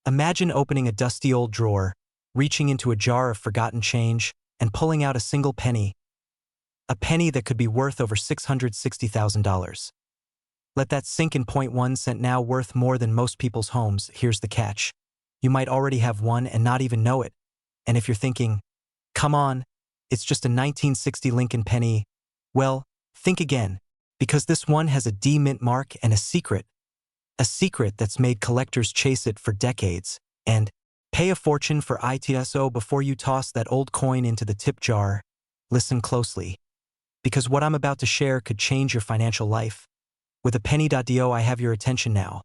Imagine opening a dusty old drawer, reaching into a jar of forgotten change, and pulling out a single penny. A penny that could be worth over $660,000. Let that sink in. 1 cent now worth more than most people's homes. Here's the catch. You might already have one and not even know it. And if you're thinking, come on, it's just a 1960 Lincoln penny, well, think again, because this one has a D mint mark and a secret that's made collectors chase it for decades and pay a fortune for it. So before you toss that old coin into the tip jar, listen closely, because what I'm about to share could change your financial life. With a penny.do, I have your attention now.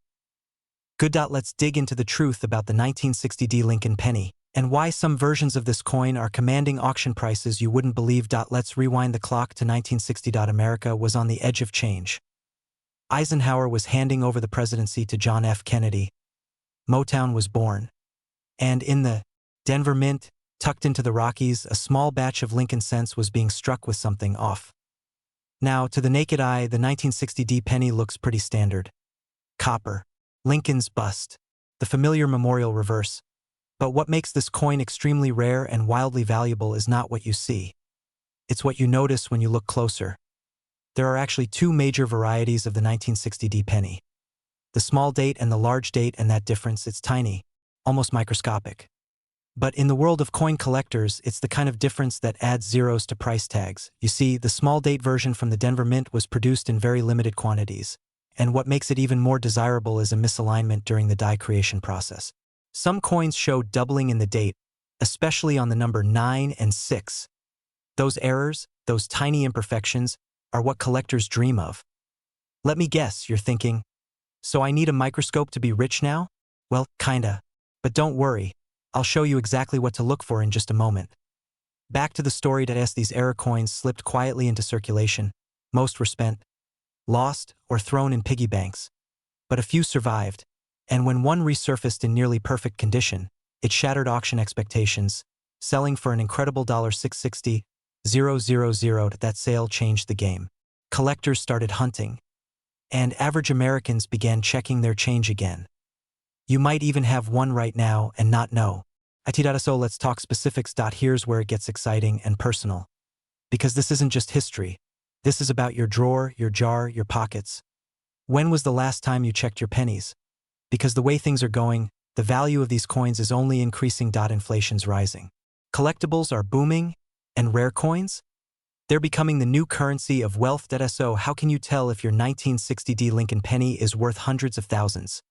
Good. Let's dig into the truth about the 1960 D Lincoln penny and why some versions of this coin are commanding auction prices you wouldn't believe. Let's rewind the clock to 1960. America was on the edge of change. Eisenhower was handing over the presidency to John F. Kennedy. Motown was born. And in the Denver Mint, tucked into the Rockies, a small batch of Lincoln cents was being struck with something off. Now, to the naked eye, the 1960 D penny looks pretty standard. Copper, Lincoln's bust, the familiar memorial reverse. But what makes this coin extremely rare and wildly valuable is not what you see. It's what you notice when you look closer. There are actually two major varieties of the 1960 D penny. The small date and the large date, and that difference, it's tiny, almost microscopic. But in the world of coin collectors, it's the kind of difference that adds zeros to price tags. You see, the small date version from the Denver Mint was produced in very limited quantities, and what makes it even more desirable is a misalignment during the die creation process. Some coins show doubling in the date, especially on the number 9 and 6. Those errors, those tiny imperfections, are what collectors dream of. Let me guess, you're thinking, so I need a microscope to be rich now? Well, kinda. But don't worry, I'll show you exactly what to look for in just a moment. Back to the story. These error coins slipped quietly into circulation. Most were spent, lost, or thrown in piggy banks. But a few survived, and when one resurfaced in nearly perfect condition, it shattered auction expectations, selling for an incredible $660,000. That sale changed the game. Collectors started hunting, and average Americans began checking their change again. You might even have one right now and not know. So let's talk specifics. Here's where it gets exciting and personal. Because this isn't just history. This is about your drawer, your jar, your pockets. When was the last time you checked your pennies? Because the way things are going, the value of these coins is only increasing. Inflation's rising. Collectibles are booming, and rare coins? They're becoming the new currency of wealth. So how can you tell if your 1960 D Lincoln penny is worth hundreds of thousands?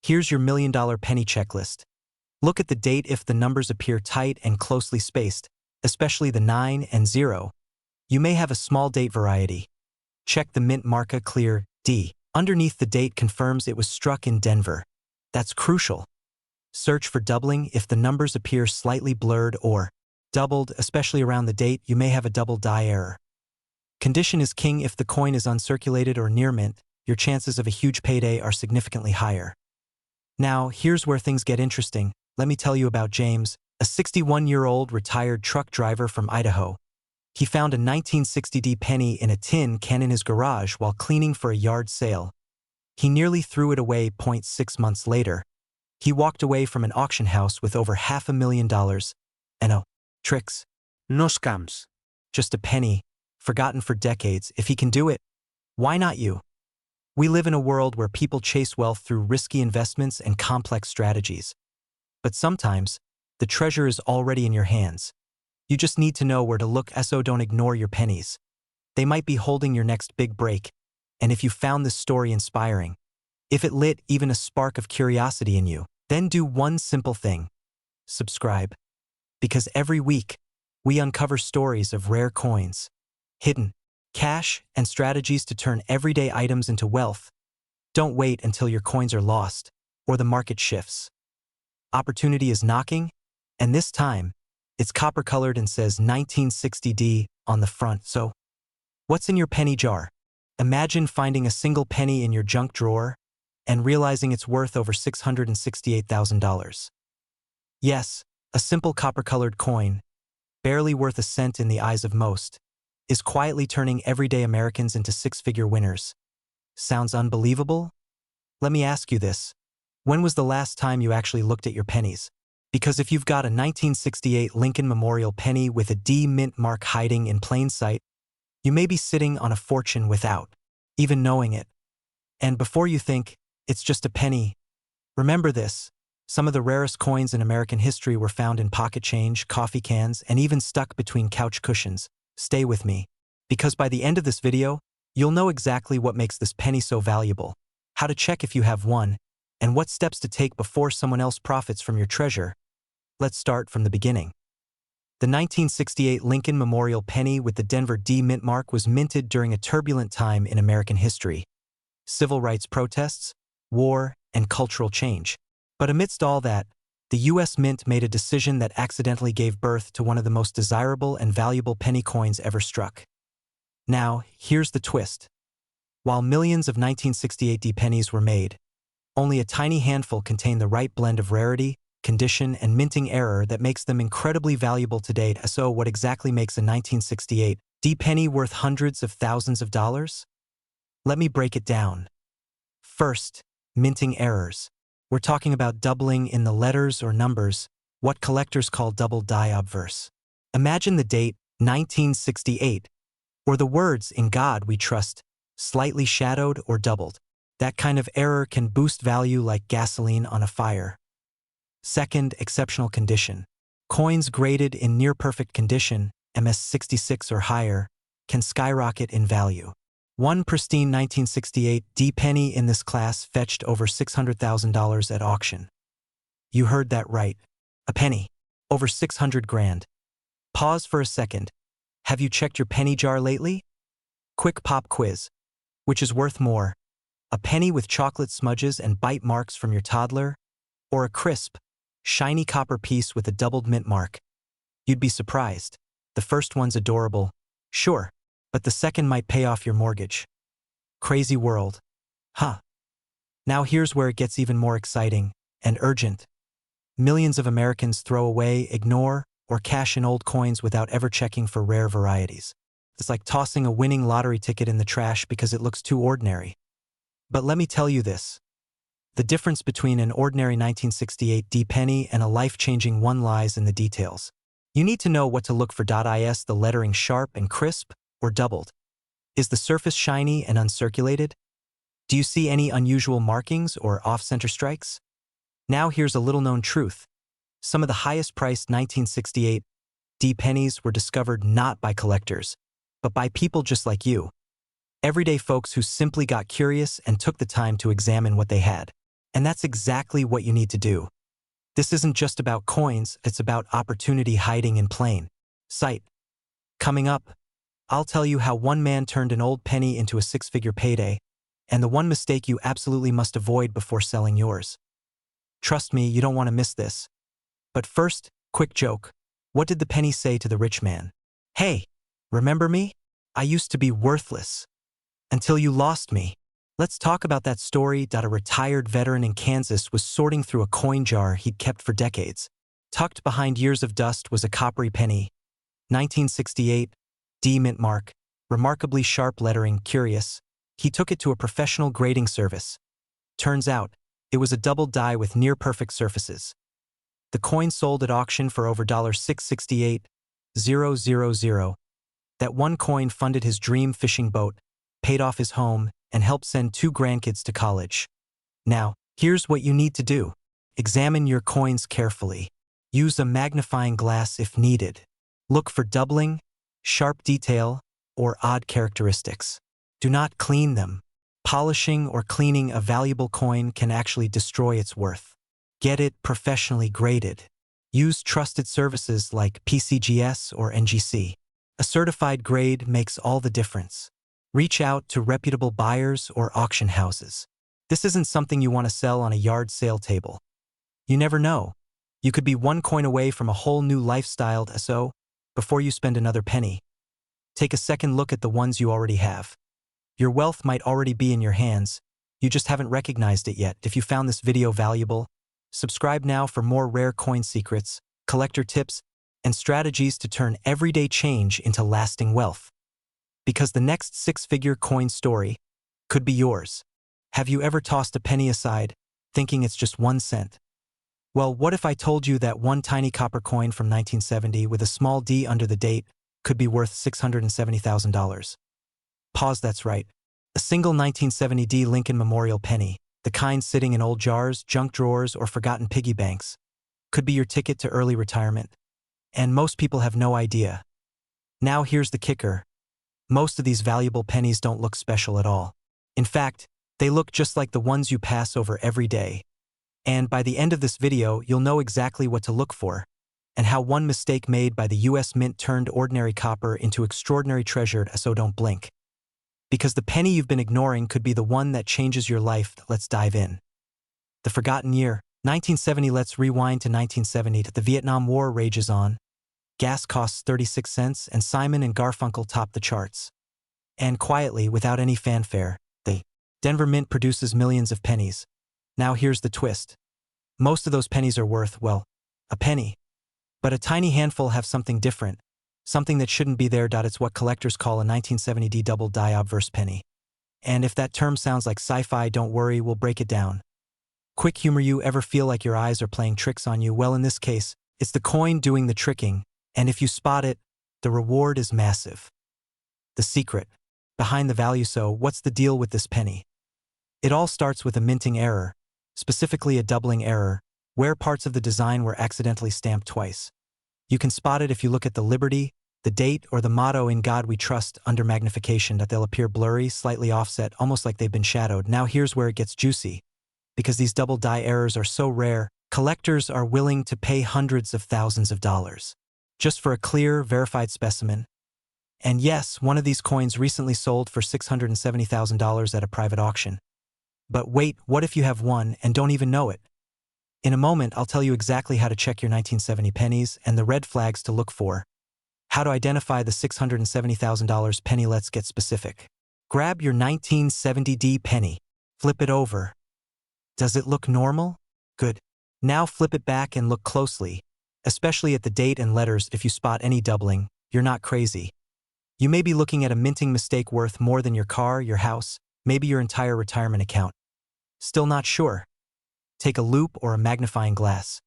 Here's your $1 million penny checklist. Look at the date. If the numbers appear tight and closely spaced, especially the 9 and 0, you may have a small date variety. Check the mint marca clear D. Underneath the date confirms it was struck in Denver. That's crucial. Search for doubling. If the numbers appear slightly blurred or doubled, especially around the date, you may have a double die error. Condition is king. If the coin is uncirculated or near mint, your chances of a huge payday are significantly higher. Now, here's where things get interesting. Let me tell you about James, a 61-year-old retired truck driver from Idaho. He found a 1960 D penny in a tin can in his garage while cleaning for a yard sale. He nearly threw it away. 6 months later, he walked away from an auction house with over $500,000 and no tricks, no scams, just a penny, forgotten for decades. If he can do it, why not you? We live in a world where people chase wealth through risky investments and complex strategies. But sometimes, the treasure is already in your hands. You just need to know where to look. So don't ignore your pennies. They might be holding your next big break. And if you found this story inspiring, if it lit even a spark of curiosity in you, then do one simple thing. Subscribe. Because every week, we uncover stories of rare coins, hidden cash, and strategies to turn everyday items into wealth. Don't wait until your coins are lost or the market shifts. Opportunity is knocking, and this time, it's copper-colored and says 1960 D on the front. So, what's in your penny jar? Imagine finding a single penny in your junk drawer and realizing it's worth over $668,000. Yes, a simple copper-colored coin, barely worth a cent in the eyes of most, is quietly turning everyday Americans into six-figure winners. Sounds unbelievable? Let me ask you this. When was the last time you actually looked at your pennies? Because if you've got a 1968 Lincoln Memorial penny with a D mint mark hiding in plain sight, you may be sitting on a fortune without even knowing it. And before you think, it's just a penny, remember this. Some of the rarest coins in American history were found in pocket change, coffee cans, and even stuck between couch cushions. Stay with me, because by the end of this video, you'll know exactly what makes this penny so valuable, how to check if you have one, and what steps to take before someone else profits from your treasure. Let's start from the beginning. The 1968 Lincoln Memorial penny with the Denver D mint mark was minted during a turbulent time in American history. Civil rights protests, war, and cultural change. But amidst all that, the U.S. Mint made a decision that accidentally gave birth to one of the most desirable and valuable penny coins ever struck. Now, here's the twist. While millions of 1968 D pennies were made, only a tiny handful contain the right blend of rarity, condition, and minting error that makes them incredibly valuable today. So what exactly makes a 1968 D penny worth hundreds of thousands of dollars? Let me break it down. First, minting errors. We're talking about doubling in the letters or numbers, what collectors call double die obverse. Imagine the date 1968, or the words "In God We Trust" slightly shadowed or doubled. That kind of error can boost value like gasoline on a fire. Second, exceptional condition. Coins graded in near-perfect condition, MS66 or higher, can skyrocket in value. One pristine 1968 D penny in this class fetched over $600,000 at auction. You heard that right. A penny. Over 600 grand. Pause for a second. Have you checked your penny jar lately? Quick pop quiz. Which is worth more? A penny with chocolate smudges and bite marks from your toddler? Or a crisp, shiny copper piece with a doubled mint mark? You'd be surprised. The first one's adorable, sure, but the second might pay off your mortgage. Crazy world. Huh. Now here's where it gets even more exciting and urgent. Millions of Americans throw away, ignore, or cash in old coins without ever checking for rare varieties. It's like tossing a winning lottery ticket in the trash because it looks too ordinary. But let me tell you this. The difference between an ordinary 1968 D penny and a life-changing one lies in the details. You need to know what to look for. Is the lettering sharp and crisp, or doubled? Is the surface shiny and uncirculated? Do you see any unusual markings or off-center strikes? Now here's a little-known truth. Some of the highest-priced 1968 D pennies were discovered not by collectors, but by people just like you. Everyday folks who simply got curious and took the time to examine what they had. And that's exactly what you need to do. This isn't just about coins, it's about opportunity hiding in plain sight. Coming up, I'll tell you how one man turned an old penny into a six-figure payday, and the one mistake you absolutely must avoid before selling yours. Trust me, you don't want to miss this. But first, quick joke. What did the penny say to the rich man? Hey, remember me? I used to be worthless. Until you lost me. Let's talk about that story. A retired veteran in Kansas was sorting through a coin jar he'd kept for decades. Tucked behind years of dust was a coppery penny. 1968, D mint mark, remarkably sharp lettering, curious. He took it to a professional grading service. Turns out, it was a double die with near-perfect surfaces. The coin sold at auction for over $668,000. That one coin funded his dream fishing boat, paid off his home, and helped send 2 grandkids to college. Now, here's what you need to do. Examine your coins carefully. Use a magnifying glass if needed. Look for doubling, sharp detail, or odd characteristics. Do not clean them. Polishing or cleaning a valuable coin can actually destroy its worth. Get it professionally graded. Use trusted services like PCGS or NGC. A certified grade makes all the difference. Reach out to reputable buyers or auction houses. This isn't something you want to sell on a yard sale table. You never know. You could be one coin away from a whole new lifestyle. So, before you spend another penny, take a second look at the ones you already have. Your wealth might already be in your hands. You just haven't recognized it yet. If you found this video valuable, subscribe now for more rare coin secrets, collector tips, and strategies to turn everyday change into lasting wealth. Because the next six-figure coin story could be yours. Have you ever tossed a penny aside, thinking it's just 1 cent. Well, what if I told you that one tiny copper coin from 1970 with a small d under the date could be worth $670,000? Pause, that's right. A single 1970 D Lincoln Memorial penny, the kind sitting in old jars, junk drawers, or forgotten piggy banks, could be your ticket to early retirement. And most people have no idea. Now here's the kicker. Most of these valuable pennies don't look special at all. In fact, they look just like the ones you pass over every day. And by the end of this video, you'll know exactly what to look for, and how one mistake made by the US Mint turned ordinary copper into extraordinary treasure, so don't blink. Because the penny you've been ignoring could be the one that changes your life. Let's dive in. The forgotten year, 1970. Let's rewind to 1970. The Vietnam War rages on. Gas costs 36 cents, and Simon and Garfunkel top the charts. And quietly, without any fanfare, the Denver Mint produces millions of pennies. Now here's the twist. Most of those pennies are worth, well, a penny. But a tiny handful have something different, something that shouldn't be there. It's what collectors call a 1970 D double die obverse penny. And if that term sounds like sci-fi, don't worry, we'll break it down. Quick humor. You ever feel like your eyes are playing tricks on you? Well, in this case, it's the coin doing the tricking, and if you spot it, the reward is massive. The secret behind the value. So, what's the deal with this penny? It all starts with a minting error, specifically a doubling error, where parts of the design were accidentally stamped twice. You can spot it if you look at the Liberty, the date, or the motto "In God We Trust" under magnification. That they'll appear blurry, slightly offset, almost like they've been shadowed. Now here's where it gets juicy. Because these double die errors are so rare, collectors are willing to pay hundreds of thousands of dollars just for a clear, verified specimen. And yes, one of these coins recently sold for $670,000 at a private auction. But wait, what if you have one and don't even know it? In a moment, I'll tell you exactly how to check your 1970 pennies and the red flags to look for. How to identify the $670,000 penny. Let's get specific. Grab your 1970 D penny. Flip it over. Does it look normal? Good. Now flip it back and look closely, especially at the date and letters. If you spot any doubling, you're not crazy. You may be looking at a minting mistake worth more than your car, your house, maybe your entire retirement account. Still not sure? Take a loupe or a magnifying glass.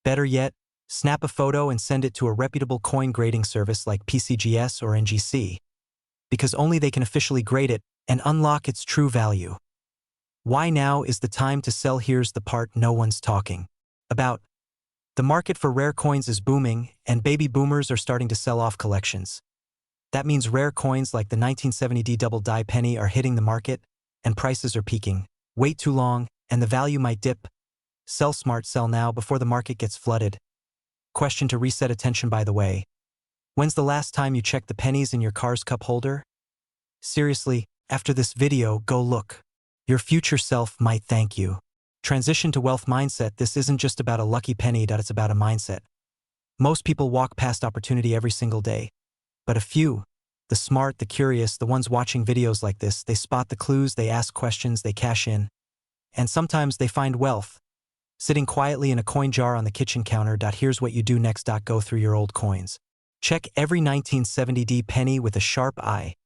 Better yet, snap a photo and send it to a reputable coin grading service like PCGS or NGC, because only they can officially grade it and unlock its true value. Why now is the time to sell? Here's the part no one's talking about. The market for rare coins is booming, and baby boomers are starting to sell off collections. That means rare coins like the 1970 D double die penny are hitting the market, and prices are peaking. Wait too long, and the value might dip. Sell smart, sell now before the market gets flooded. Question to reset attention, by the way. When's the last time you checked the pennies in your car's cup holder? Seriously, after this video, go look. Your future self might thank you. Transition to wealth mindset. This isn't just about a lucky penny, it's about a mindset. Most people walk past opportunity every single day. But a few, the smart, the curious, the ones watching videos like this, they spot the clues, they ask questions, they cash in. And sometimes they find wealth sitting quietly in a coin jar on the kitchen counter. Here's what you do next. Go through your old coins. Check every 1970 D penny with a sharp eye.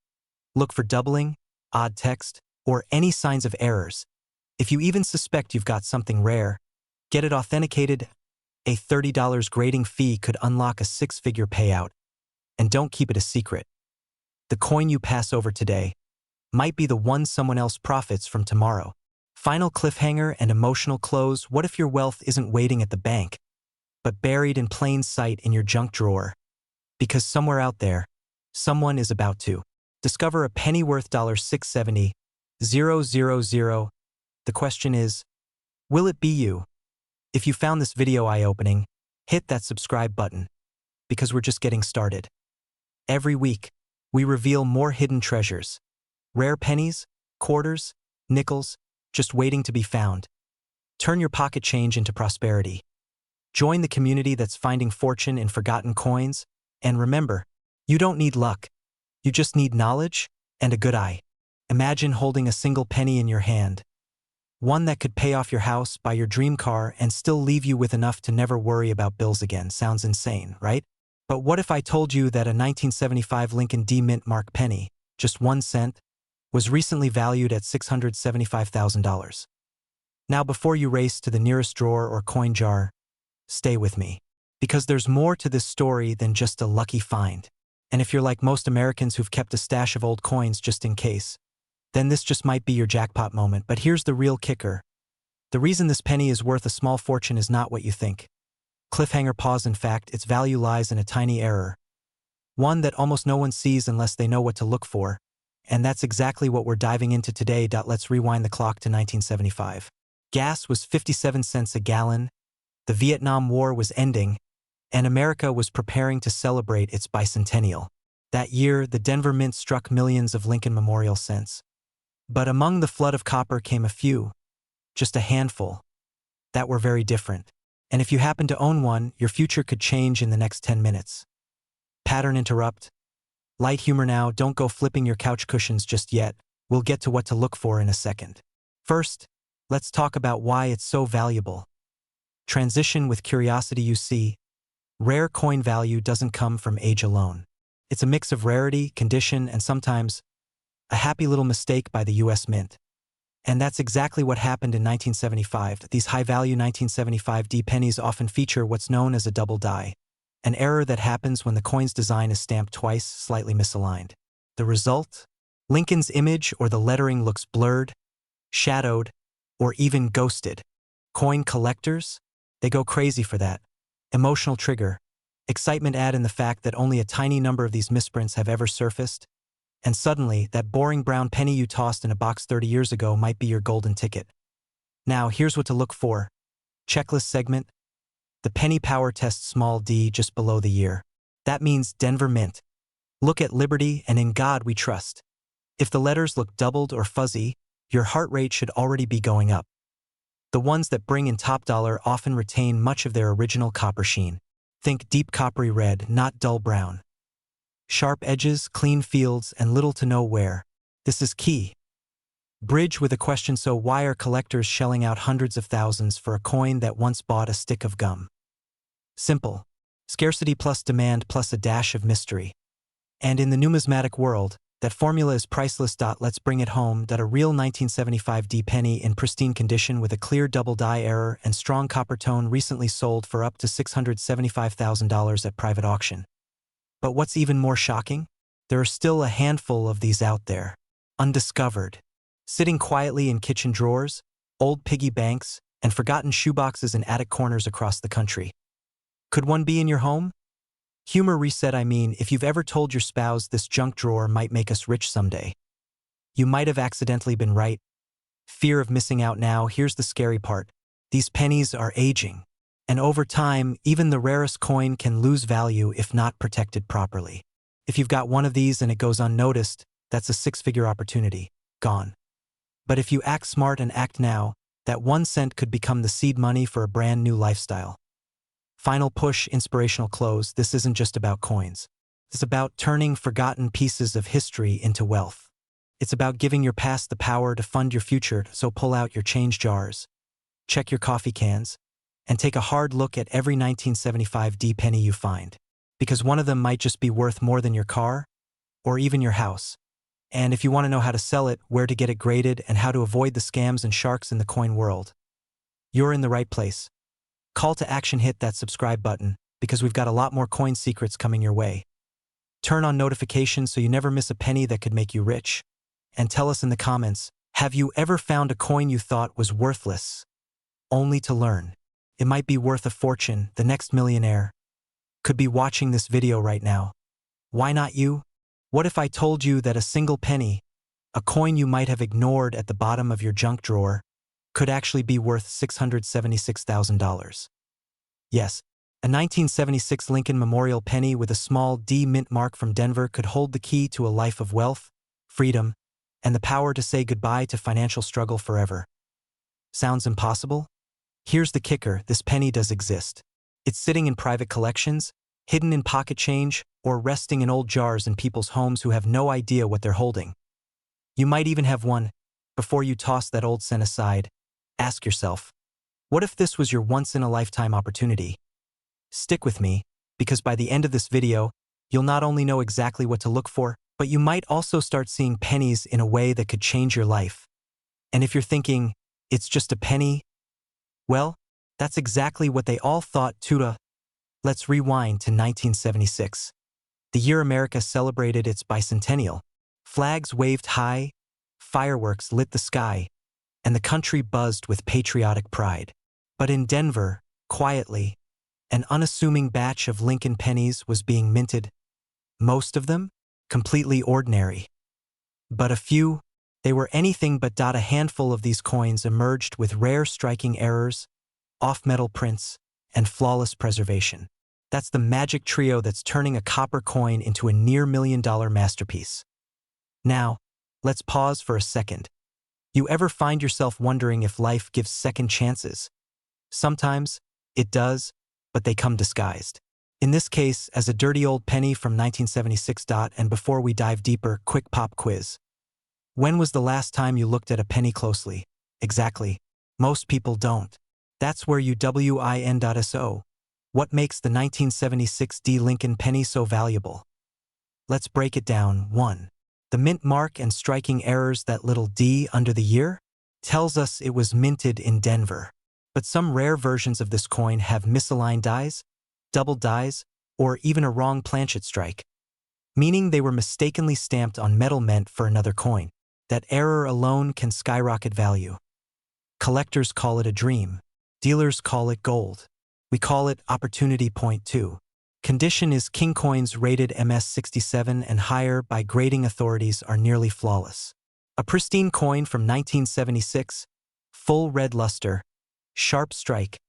Look for doubling, odd text, or any signs of errors. If you even suspect you've got something rare, get it authenticated. A $30 grading fee could unlock a six-figure payout. And don't keep it a secret. The coin you pass over today might be the one someone else profits from tomorrow. Final cliffhanger and emotional close. What if your wealth isn't waiting at the bank, but buried in plain sight in your junk drawer? Because somewhere out there, someone is about to discover a penny worth $670,000. The question is, will it be you? If you found this video eye-opening, hit that subscribe button, because we're just getting started. Every week, we reveal more hidden treasures. Rare pennies, quarters, nickels, just waiting to be found. Turn your pocket change into prosperity. Join the community that's finding fortune in forgotten coins. And remember, you don't need luck. You just need knowledge and a good eye. Imagine holding a single penny in your hand. One that could pay off your house, buy your dream car, and still leave you with enough to never worry about bills again. Sounds insane, right? But what if I told you that a 1975 Lincoln D Mint Mark penny, just 1 cent, was recently valued at $675,000? Now before you race to the nearest drawer or coin jar, stay with me. Because there's more to this story than just a lucky find. And if you're like most Americans who've kept a stash of old coins just in case, then this just might be your jackpot moment. But here's the real kicker. The reason this penny is worth a small fortune is not what you think. Cliffhanger pause. In fact, its value lies in a tiny error. One that almost no one sees unless they know what to look for. And that's exactly what we're diving into today. Let's rewind the clock to 1975. Gas was 57 cents a gallon, the Vietnam War was ending, and America was preparing to celebrate its bicentennial. That year, the Denver Mint struck millions of Lincoln Memorial cents. But among the flood of copper came a few, just a handful, that were very different. And if you happen to own one, your future could change in the next 10 minutes. Pattern interrupt. Light humor now, don't go flipping your couch cushions just yet. We'll get to what to look for in a second. First, let's talk about why it's so valuable. Transition with curiosity. You see, rare coin value doesn't come from age alone. It's a mix of rarity, condition, and sometimes a happy little mistake by the US Mint. And that's exactly what happened in 1975. These high-value 1975 D pennies often feature what's known as a double die, an error that happens when the coin's design is stamped twice, slightly misaligned. The result? Lincoln's image or the lettering looks blurred, shadowed, or even ghosted. Coin collectors? They go crazy for that. Emotional trigger. Excitement add in the fact that only a tiny number of these misprints have ever surfaced. And suddenly, that boring brown penny you tossed in a box 30 years ago might be your golden ticket. Now, here's what to look for. Checklist segment. The penny power test small d just below the year. That means Denver Mint. Look at Liberty and in God we trust. If the letters look doubled or fuzzy, your heart rate should already be going up. The ones that bring in top dollar often retain much of their original copper sheen. Think deep coppery red, not dull brown. Sharp edges, clean fields, and little to no wear. This is key. Bridge with a question. So why are collectors shelling out hundreds of thousands for a coin that once bought a stick of gum? Simple. Scarcity plus demand plus a dash of mystery. And in the numismatic world, that formula is priceless. Let's bring it home. A real 1975 D penny in pristine condition with a clear double die error and strong copper tone recently sold for up to $675,000 at private auction. But what's even more shocking? There are still a handful of these out there, undiscovered, sitting quietly in kitchen drawers, old piggy banks, and forgotten shoeboxes in attic corners across the country. Could one be in your home? Humor reset. If you've ever told your spouse this junk drawer might make us rich someday, you might have accidentally been right. Fear of missing out. Now, here's the scary part. These pennies are aging. And over time, even the rarest coin can lose value if not protected properly. If you've got one of these and it goes unnoticed, that's a six-figure opportunity, gone. But if you act smart and act now, that 1 cent could become the seed money for a brand new lifestyle. Final push, inspirational close. This isn't just about coins. It's about turning forgotten pieces of history into wealth. It's about giving your past the power to fund your future. So pull out your change jars, check your coffee cans, and take a hard look at every 1975 D penny you find. Because one of them might just be worth more than your car, or even your house. And if you want to know how to sell it, where to get it graded, and how to avoid the scams and sharks in the coin world, you're in the right place. Call to action, hit that subscribe button, because we've got a lot more coin secrets coming your way. Turn on notifications so you never miss a penny that could make you rich. And tell us in the comments, have you ever found a coin you thought was worthless, only to learn it might be worth a fortune? The next millionaire could be watching this video right now. Why not you? What if I told you that a single penny, a coin you might have ignored at the bottom of your junk drawer, could actually be worth $676,000? Yes, a 1976 Lincoln Memorial penny with a small D mint mark from Denver could hold the key to a life of wealth, freedom, and the power to say goodbye to financial struggle forever. Sounds impossible? Here's the kicker, this penny does exist. It's sitting in private collections, hidden in pocket change, or resting in old jars in people's homes who have no idea what they're holding. You might even have one. Before you toss that old cent aside, ask yourself, what if this was your once-in-a-lifetime opportunity? Stick with me, because by the end of this video, you'll not only know exactly what to look for, but you might also start seeing pennies in a way that could change your life. And if you're thinking, it's just a penny, Well, that's exactly what they all thought too. Let's rewind to 1976, the year America celebrated its bicentennial. Flags waved high, fireworks lit the sky, and the country buzzed with patriotic pride. But in Denver, quietly, an unassuming batch of Lincoln pennies was being minted. Most of them, completely ordinary. But a few, they were anything but. A handful of these coins emerged with rare striking errors, off-metal prints, and flawless preservation. That's the magic trio that's turning a copper coin into a near-million-dollar masterpiece. Now, let's pause for a second. You ever find yourself wondering if life gives second chances? Sometimes, it does, but they come disguised. In this case, as a dirty old penny from 1976. And before we dive deeper, quick pop quiz. When was the last time you looked at a penny closely? Exactly. Most people don't. That's where you win.so. What makes the 1976 D Lincoln penny so valuable? Let's break it down. 1. The mint mark and striking errors. That little D under the year tells us it was minted in Denver. But some rare versions of this coin have misaligned dies, double dies, or even a wrong planchet strike, meaning they were mistakenly stamped on metal meant for another coin. That error alone can skyrocket value. Collectors call it a dream. Dealers call it gold. We call it opportunity. Point 2. Condition is king. Coins rated MS67 and higher by grading authorities are nearly flawless. A pristine coin from 1976, full red luster, sharp strike,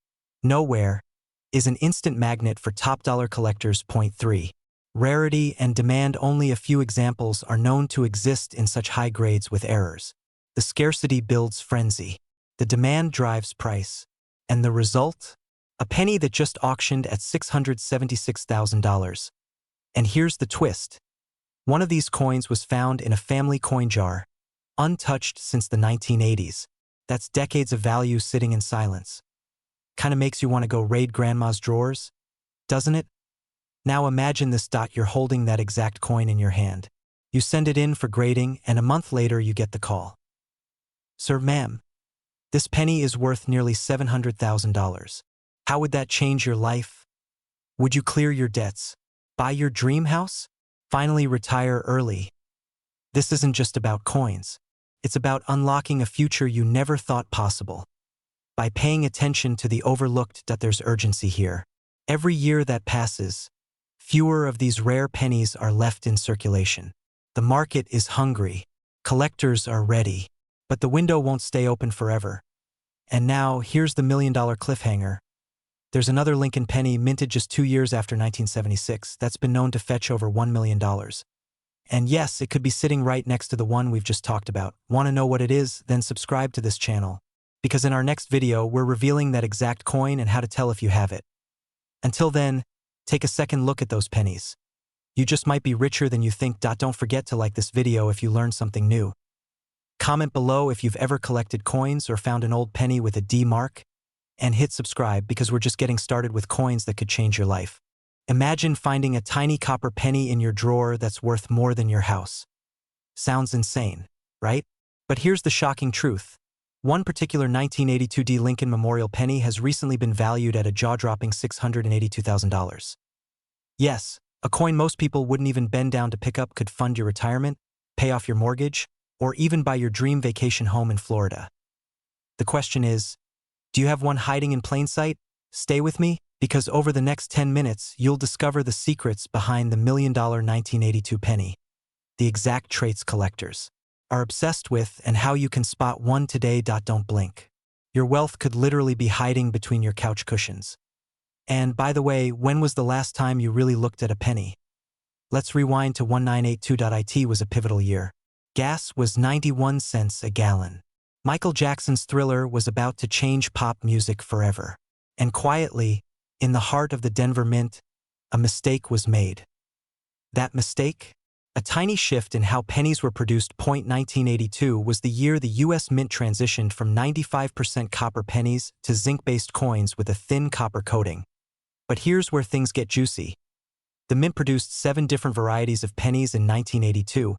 no wear, is an instant magnet for top dollar collectors. Point 3. Rarity and demand. Only a few examples are known to exist in such high grades with errors. The scarcity builds frenzy. The demand drives price. And the result? A penny that just auctioned at $676,000. And here's the twist. One of these coins was found in a family coin jar, untouched since the 1980s. That's decades of value sitting in silence. Kinda makes you want to go raid grandma's drawers, doesn't it? Now imagine this. You're holding that exact coin in your hand. You send it in for grading, and a month later you get the call. Sir, ma'am, this penny is worth nearly $700,000. How would that change your life? Would you clear your debts? Buy your dream house? Finally retire early? This isn't just about coins. It's about unlocking a future you never thought possible. By paying attention to the overlooked. There's urgency here. Every year that passes, fewer of these rare pennies are left in circulation. The market is hungry. Collectors are ready. But the window won't stay open forever. And now, here's the million-dollar cliffhanger. There's another Lincoln penny minted just 2 years after 1976 that's been known to fetch over $1 million. And yes, it could be sitting right next to the one we've just talked about. Want to know what it is? Then subscribe to this channel. Because in our next video, we're revealing that exact coin and how to tell if you have it. Until then, take a second look at those pennies. You just might be richer than you think. Don't forget to like this video if you learned something new. Comment below if you've ever collected coins or found an old penny with a D mark. And hit subscribe because we're just getting started with coins that could change your life. Imagine finding a tiny copper penny in your drawer that's worth more than your house. Sounds insane, right? But here's the shocking truth. One particular 1982 D Lincoln Memorial penny has recently been valued at a jaw-dropping $682,000. Yes, a coin most people wouldn't even bend down to pick up could fund your retirement, pay off your mortgage, or even buy your dream vacation home in Florida. The question is, do you have one hiding in plain sight? Stay with me, because over the next 10 minutes, you'll discover the secrets behind the million-dollar 1982 penny. The exact traits collectors are obsessed with and how you can spot one today. Don't blink. Your wealth could literally be hiding between your couch cushions. And by the way, when was the last time you really looked at a penny? Let's rewind to 1982. It was a pivotal year. Gas was 91 cents a gallon. Michael Jackson's Thriller was about to change pop music forever. And quietly, in the heart of the Denver Mint, a mistake was made. That mistake? A tiny shift in how pennies were produced. 1982 was the year the U.S. Mint transitioned from 95% copper pennies to zinc-based coins with a thin copper coating. But here's where things get juicy. The Mint produced 7 different varieties of pennies in 1982,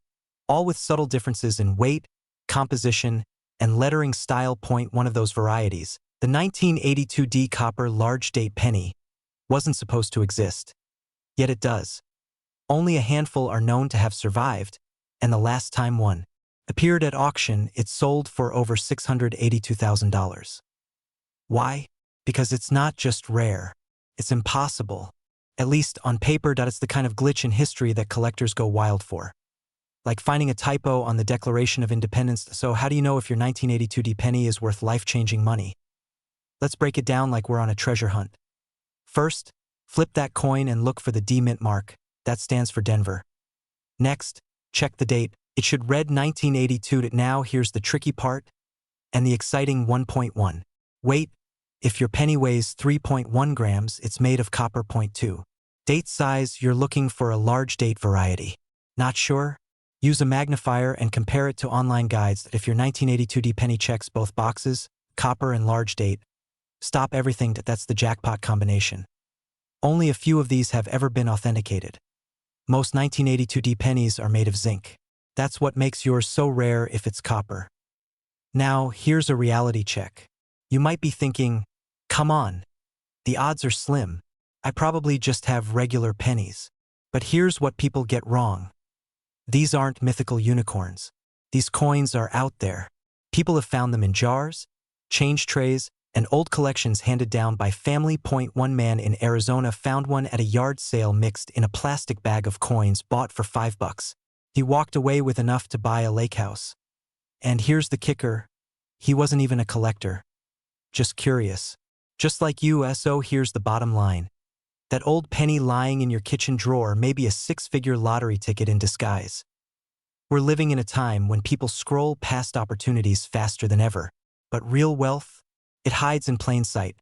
all with subtle differences in weight, composition, and lettering style. One of those varieties, The 1982 copper large date penny wasn't supposed to exist, yet it does. Only a handful are known to have survived, and the last time one appeared at auction, it sold for over $682,000. Why? Because it's not just rare, it's impossible. At least on paper, it's the kind of glitch in history that collectors go wild for. Like finding a typo on the Declaration of Independence. So how do you know if your 1982 penny is worth life-changing money? Let's break it down like we're on a treasure hunt. First, flip that coin and look for the D mint mark. That stands for Denver. Next, check the date. It should read 1982. Now here's the tricky part and the exciting 1.1. Wait, if your penny weighs 3.1 grams, it's made of copper. 0.2. Date size, you're looking for a large date variety. Not sure? Use a magnifier and compare it to online guides. If your 1982 penny checks both boxes, copper and large date, stop everything. That's the jackpot combination. Only a few of these have ever been authenticated. Most 1982 pennies are made of zinc. That's what makes yours so rare if it's copper. Now, here's a reality check. You might be thinking, come on, the odds are slim. I probably just have regular pennies. But here's what people get wrong. These aren't mythical unicorns. These coins are out there. People have found them in jars, change trays, and old collections handed down by family. One man in Arizona found one at a yard sale mixed in a plastic bag of coins bought for $5. He walked away with enough to buy a lake house. And here's the kicker. He wasn't even a collector. Just curious. Just like you, so here's the bottom line. That old penny lying in your kitchen drawer may be a six-figure lottery ticket in disguise. We're living in a time when people scroll past opportunities faster than ever. But real wealth? It hides in plain sight.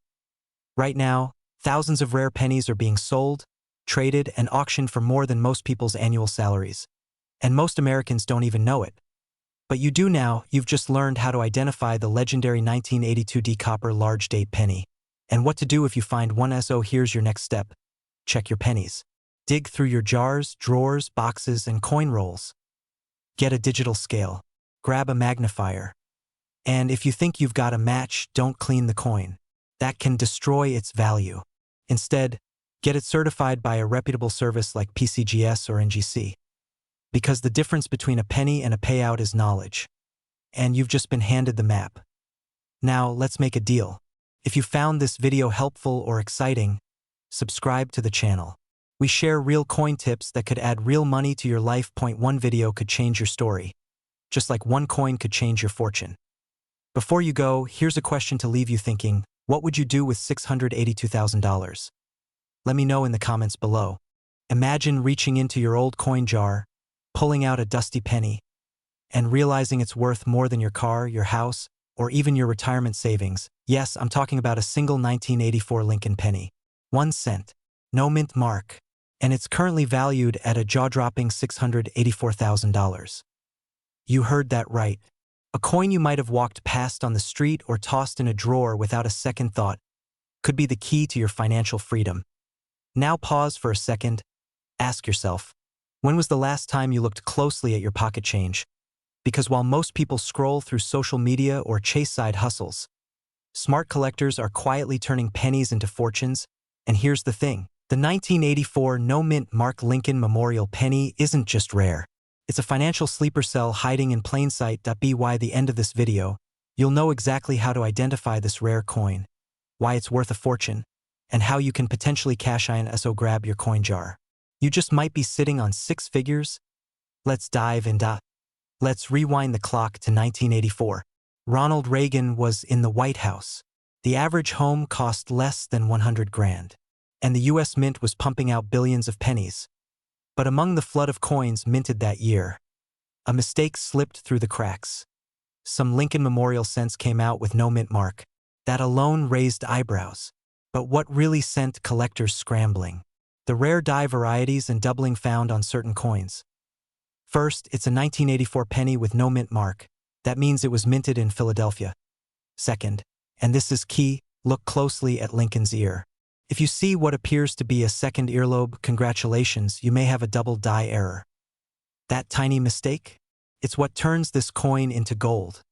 Right now, thousands of rare pennies are being sold, traded, and auctioned for more than most people's annual salaries. And most Americans don't even know it. But you do now. You've just learned how to identify the legendary 1982 copper large date penny. And what to do if you find one. So here's your next step. Check your pennies. Dig through your jars, drawers, boxes, and coin rolls. Get a digital scale. Grab a magnifier. And if you think you've got a match, don't clean the coin. That can destroy its value. Instead, get it certified by a reputable service like PCGS or NGC. Because the difference between a penny and a payout is knowledge. And you've just been handed the map. Now, let's make a deal. If you found this video helpful or exciting, subscribe to the channel. We share real coin tips that could add real money to your life. One video could change your story. Just like one coin could change your fortune. Before you go, here's a question to leave you thinking. What would you do with $682,000? Let me know in the comments below. Imagine reaching into your old coin jar, pulling out a dusty penny, and realizing it's worth more than your car, your house, or even your retirement savings. Yes, I'm talking about a single 1984 Lincoln penny. 1 cent. No mint mark. And it's currently valued at a jaw-dropping $684,000. You heard that right. A coin you might have walked past on the street or tossed in a drawer without a second thought could be the key to your financial freedom. Now pause for a second. Ask yourself, when was the last time you looked closely at your pocket change? Because while most people scroll through social media or chase side hustles, smart collectors are quietly turning pennies into fortunes. And here's the thing. The 1984 no-mint mark Lincoln Memorial penny isn't just rare. It's a financial sleeper cell hiding in plain sight. By the end of this video, you'll know exactly how to identify this rare coin, why it's worth a fortune, and how you can potentially cash in. So grab your coin jar. You just might be sitting on six figures. Let's dive in. Let's rewind the clock to 1984. Ronald Reagan was in the White House. The average home cost less than 100 grand. And the US Mint was pumping out billions of pennies. But among the flood of coins minted that year, a mistake slipped through the cracks. Some Lincoln Memorial cents came out with no mint mark. That alone raised eyebrows. But what really sent collectors scrambling? The rare die varieties and doubling found on certain coins. First, it's a 1984 penny with no mint mark. That means it was minted in Philadelphia. Second, and this is key, look closely at Lincoln's ear. If you see what appears to be a second earlobe, congratulations, you may have a double die error. That tiny mistake? It's what turns this coin into gold.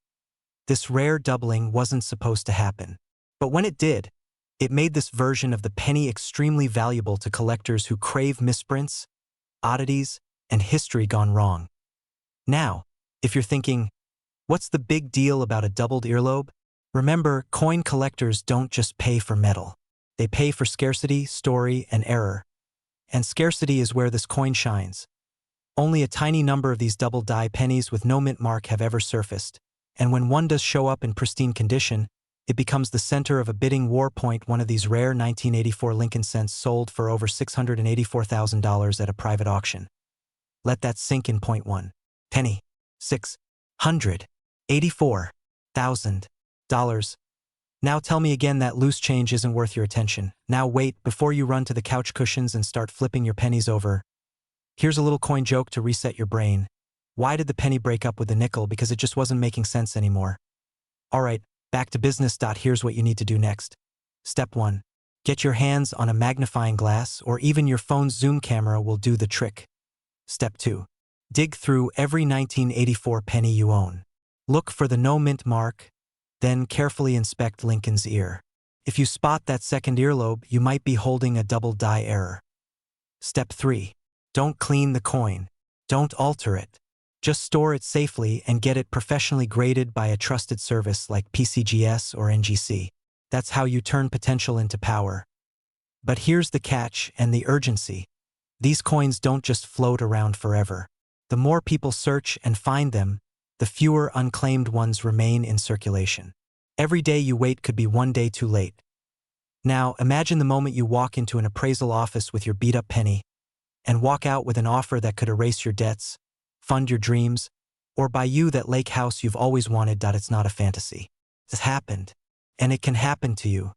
This rare doubling wasn't supposed to happen. But when it did, it made this version of the penny extremely valuable to collectors who crave misprints, oddities, and history gone wrong. Now, if you're thinking, what's the big deal about a doubled earlobe? Remember, coin collectors don't just pay for metal. They pay for scarcity, story, and error. And scarcity is where this coin shines. Only a tiny number of these double-die pennies with no mint mark have ever surfaced, and when one does show up in pristine condition, it becomes the center of a bidding war. One of these rare 1984 Lincoln cents sold for over $684,000 at a private auction. Let that sink in. Point 1. Penny. $684,000. Now tell me again that loose change isn't worth your attention. Now wait, before you run to the couch cushions and start flipping your pennies over. Here's a little coin joke to reset your brain. Why did the penny break up with the nickel? Because it just wasn't making sense anymore. Alright, back to business. Here's what you need to do next. Step 1. Get your hands on a magnifying glass, or even your phone's zoom camera will do the trick. Step 2. Dig through every 1984 penny you own. Look for the no mint mark, then carefully inspect Lincoln's ear. If you spot that second earlobe, you might be holding a double die error. Step 3. Don't clean the coin. Don't alter it. Just store it safely and get it professionally graded by a trusted service like PCGS or NGC. That's how you turn potential into power. But here's the catch and the urgency. These coins don't just float around forever. The more people search and find them, the fewer unclaimed ones remain in circulation. Every day you wait could be one day too late. Now, imagine the moment you walk into an appraisal office with your beat-up penny and walk out with an offer that could erase your debts, fund your dreams, or buy you that lake house you've always wanted. It's not a fantasy. It's happened, and it can happen to you.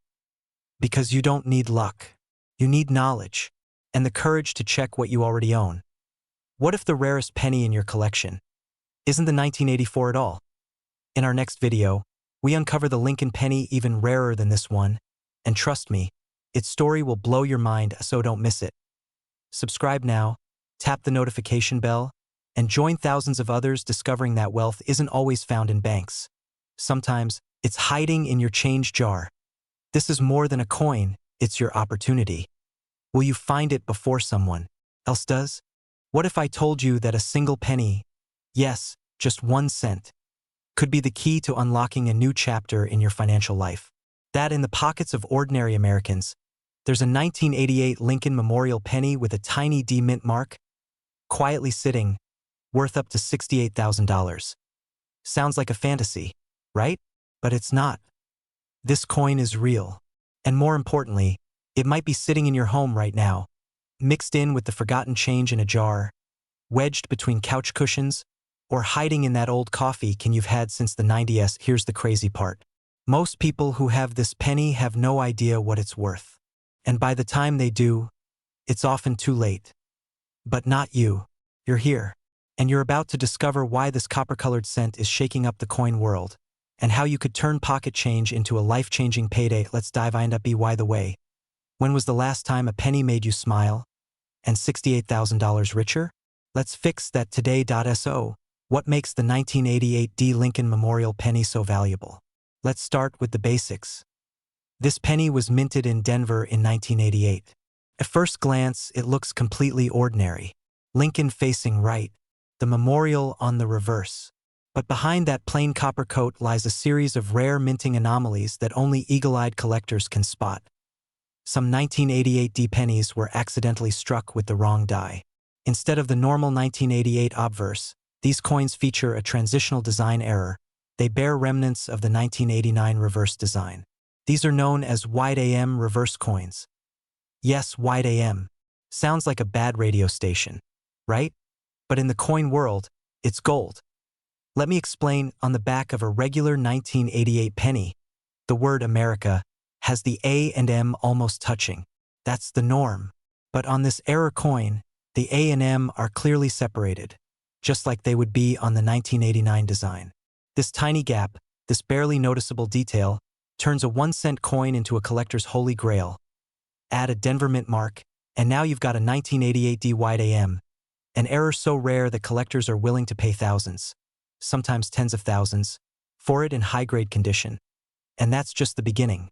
Because you don't need luck. You need knowledge and the courage to check what you already own. What if the rarest penny in your collection isn't the 1984 at all? In our next video, we uncover the Lincoln penny even rarer than this one, and trust me, its story will blow your mind, so don't miss it. Subscribe now, tap the notification bell, and join thousands of others discovering that wealth isn't always found in banks. Sometimes, it's hiding in your change jar. This is more than a coin, it's your opportunity. Will you find it before someone else does? What if I told you that a single penny, yes, just 1 cent, could be the key to unlocking a new chapter in your financial life? That in the pockets of ordinary Americans, there's a 1988 Lincoln Memorial penny with a tiny D mint mark, quietly sitting, worth up to $68,000. Sounds like a fantasy, right? But it's not. This coin is real. And more importantly, it might be sitting in your home right now, mixed in with the forgotten change in a jar, wedged between couch cushions, or hiding in that old coffee can you've had since the 90s. Here's the crazy part. Most people who have this penny have no idea what it's worth. And by the time they do, it's often too late. But not you. You're here. And you're about to discover why this copper-colored cent is shaking up the coin world, and how you could turn pocket change into a life-changing payday. Let's dive in. By the way, when was the last time a penny made you smile? And $68,000 richer? Let's fix that today. So, what makes the 1988 D Lincoln Memorial penny so valuable? Let's start with the basics. This penny was minted in Denver in 1988. At first glance, it looks completely ordinary. Lincoln facing right, the memorial on the reverse. But behind that plain copper coat lies a series of rare minting anomalies that only eagle-eyed collectors can spot. Some 1988 D pennies were accidentally struck with the wrong die. Instead of the normal 1988 obverse, these coins feature a transitional design error. They bear remnants of the 1989 reverse design. These are known as wide AM reverse coins. Yes, wide AM. Sounds like a bad radio station, right? But in the coin world, it's gold. Let me explain. On the back of a regular 1988 penny, the word America has the A and M almost touching. That's the norm. But on this error coin, the A and M are clearly separated, just like they would be on the 1989 design. This tiny gap, this barely noticeable detail, turns a 1-cent coin into a collector's holy grail. Add a Denver mint mark, and now you've got a 1988 D wide AM, an error so rare that collectors are willing to pay thousands, sometimes tens of thousands, for it in high-grade condition. And that's just the beginning.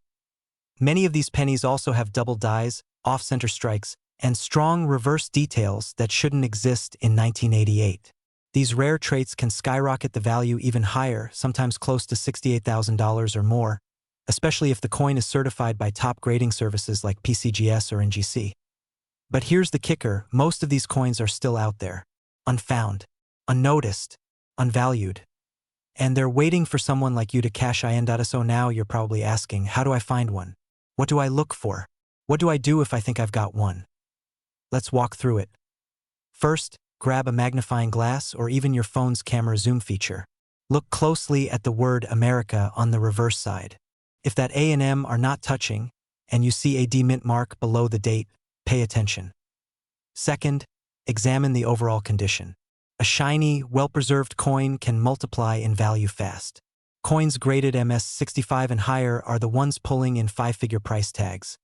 Many of these pennies also have double dies, off-center strikes, and strong reverse details that shouldn't exist in 1988. These rare traits can skyrocket the value even higher, sometimes close to $68,000 or more, especially if the coin is certified by top grading services like PCGS or NGC. But here's the kicker: most of these coins are still out there, unfound, unnoticed, unvalued. And they're waiting for someone like you to cash in. So now you're probably asking, how do I find one? What do I look for? What do I do if I think I've got one? Let's walk through it. First, grab a magnifying glass or even your phone's camera zoom feature. Look closely at the word America on the reverse side. If that A and M are not touching, and you see a D mint mark below the date, pay attention. Second, examine the overall condition. A shiny, well-preserved coin can multiply in value fast. Coins graded MS65 and higher are the ones pulling in five-figure price tags.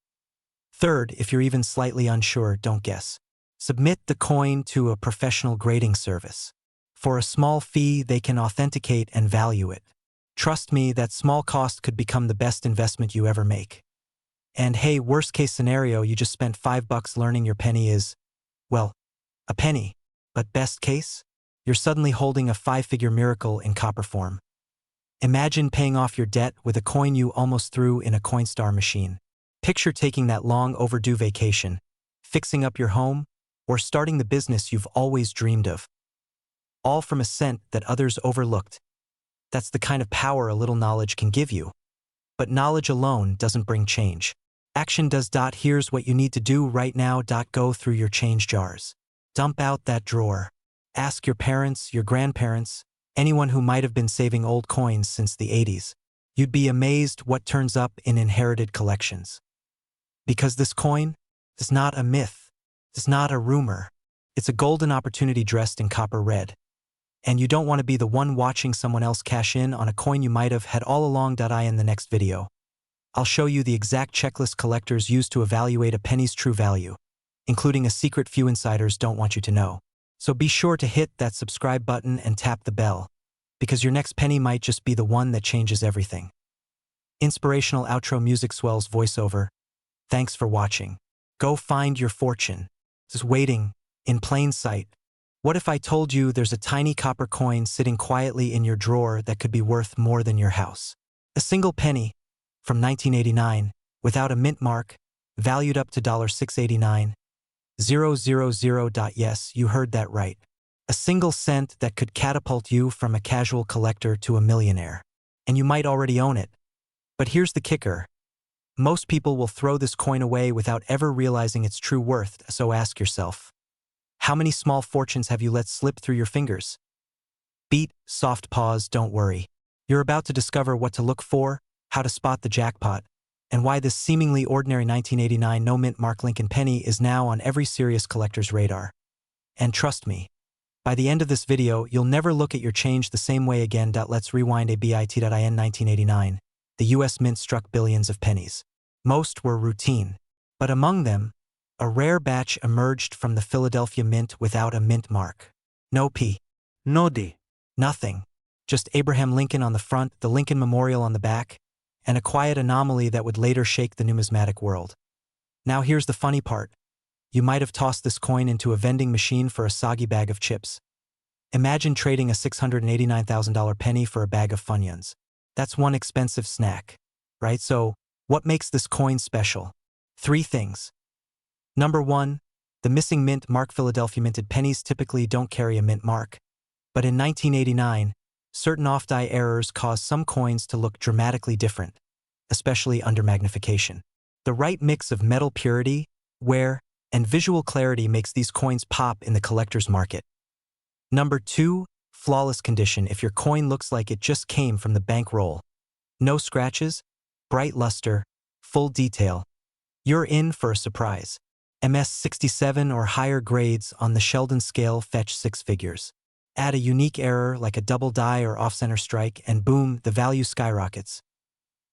Third, if you're even slightly unsure, don't guess. Submit the coin to a professional grading service. For a small fee, they can authenticate and value it. Trust me, that small cost could become the best investment you ever make. And hey, worst case scenario, you just spent $5 learning your penny is, well, a penny. But best case, you're suddenly holding a five-figure miracle in copper form. Imagine paying off your debt with a coin you almost threw in a Coinstar machine. Picture taking that long overdue vacation, fixing up your home, or starting the business you've always dreamed of. All from a cent that others overlooked. That's the kind of power a little knowledge can give you. But knowledge alone doesn't bring change. Action does. Here's what you need to do right now. Go through your change jars. Dump out that drawer. Ask your parents, your grandparents, anyone who might have been saving old coins since the 80s. You'd be amazed what turns up in inherited collections. Because this coin is not a myth. It's not a rumor. It's a golden opportunity dressed in copper red. And you don't want to be the one watching someone else cash in on a coin you might have had all along. In the next video, I'll show you the exact checklist collectors use to evaluate a penny's true value, including a secret few insiders don't want you to know. So be sure to hit that subscribe button and tap the bell, because your next penny might just be the one that changes everything. Inspirational outro music swells voiceover. Thanks for watching. Go find your fortune. Just waiting, in plain sight. What if I told you there's a tiny copper coin sitting quietly in your drawer that could be worth more than your house? A single penny, from 1989, without a mint mark, valued up to $689,000. Yes, you heard that right. A single cent that could catapult you from a casual collector to a millionaire. And you might already own it. But here's the kicker. Most people will throw this coin away without ever realizing its true worth, so ask yourself, how many small fortunes have you let slip through your fingers? Beat, soft pause, don't worry. You're about to discover what to look for, how to spot the jackpot, and why this seemingly ordinary 1989 no-mint mark Lincoln penny is now on every serious collector's radar. And trust me, by the end of this video, you'll never look at your change the same way again. Let's rewind a bit. In 1989, the US Mint struck billions of pennies. Most were routine, but among them, a rare batch emerged from the Philadelphia Mint without a mint mark. No P. No D. Nothing. Just Abraham Lincoln on the front, the Lincoln Memorial on the back, and a quiet anomaly that would later shake the numismatic world. Now here's the funny part. You might have tossed this coin into a vending machine for a soggy bag of chips. Imagine trading a $689,000 penny for a bag of Funyuns. That's one expensive snack, right? So, what makes this coin special? 3 things. Number 1, the missing mint mark. Philadelphia minted pennies typically don't carry a mint mark. But in 1989, certain off-die errors caused some coins to look dramatically different, especially under magnification. The right mix of metal purity, wear, and visual clarity makes these coins pop in the collector's market. Number 2, flawless condition. If your coin looks like it just came from the bankroll, no scratches, bright luster, full detail, you're in for a surprise. MS67 or higher grades on the Sheldon scale fetch 6 figures. Add a unique error like a double die or off-center strike, and boom, the value skyrockets.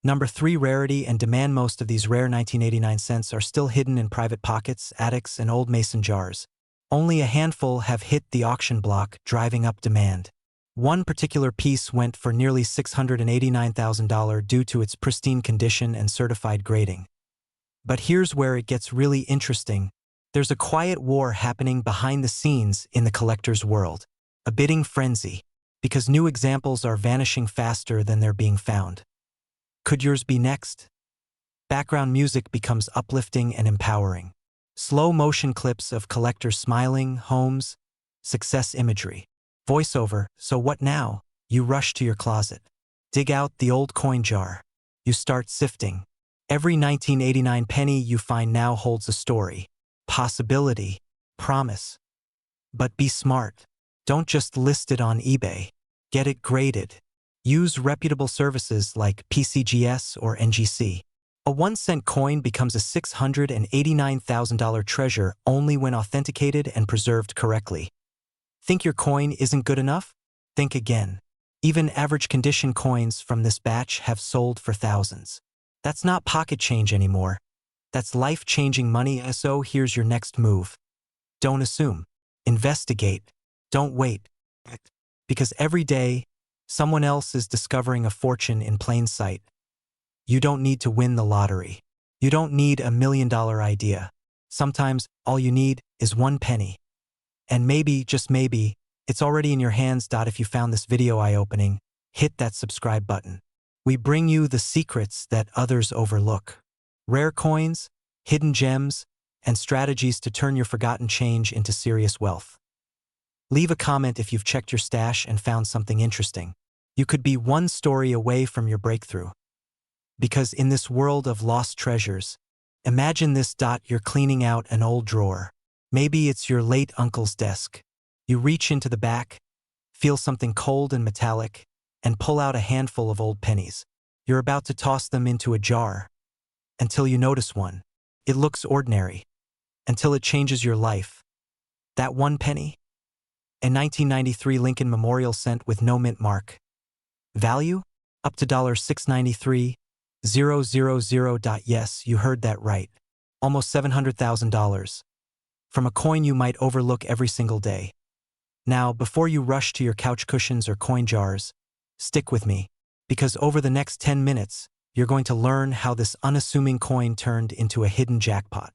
Number 3, rarity and demand. Most of these rare 1989 cents are still hidden in private pockets, attics, and old mason jars. Only a handful have hit the auction block, driving up demand. One particular piece went for nearly $689,000 due to its pristine condition and certified grading. But here's where it gets really interesting. There's a quiet war happening behind the scenes in the collector's world. A bidding frenzy, because new examples are vanishing faster than they're being found. Could yours be next? Background music becomes uplifting and empowering. Slow motion clips of collectors smiling, homes, success imagery. Voiceover, so what now? You rush to your closet. Dig out the old coin jar. You start sifting. Every 1989 penny you find now holds a story, possibility, promise. But be smart. Don't just list it on eBay. Get it graded. Use reputable services like PCGS or NGC. A 1-cent coin becomes a $689,000 treasure only when authenticated and preserved correctly. Think your coin isn't good enough? Think again. Even average condition coins from this batch have sold for thousands. That's not pocket change anymore. That's life-changing money, so here's your next move. Don't assume. Investigate. Don't wait. Because every day, someone else is discovering a fortune in plain sight. You don't need to win the lottery. You don't need $1 million idea. Sometimes, all you need is 1 penny. And maybe, just maybe, it's already in your hands. If you found this video eye-opening, hit that subscribe button. We bring you the secrets that others overlook. Rare coins, hidden gems, and strategies to turn your forgotten change into serious wealth. Leave a comment if you've checked your stash and found something interesting. You could be one story away from your breakthrough. Because in this world of lost treasures, imagine this. You're cleaning out an old drawer. Maybe it's your late uncle's desk. You reach into the back, feel something cold and metallic, and pull out a handful of old pennies. You're about to toss them into a jar, until you notice one. It looks ordinary, until it changes your life. That 1 penny? A 1993 Lincoln Memorial cent with no mint mark. Value? Up to $693,000. Yes, you heard that right. Almost $700,000. From a coin you might overlook every single day. Now, before you rush to your couch cushions or coin jars, stick with me, because over the next 10 minutes, you're going to learn how this unassuming coin turned into a hidden jackpot.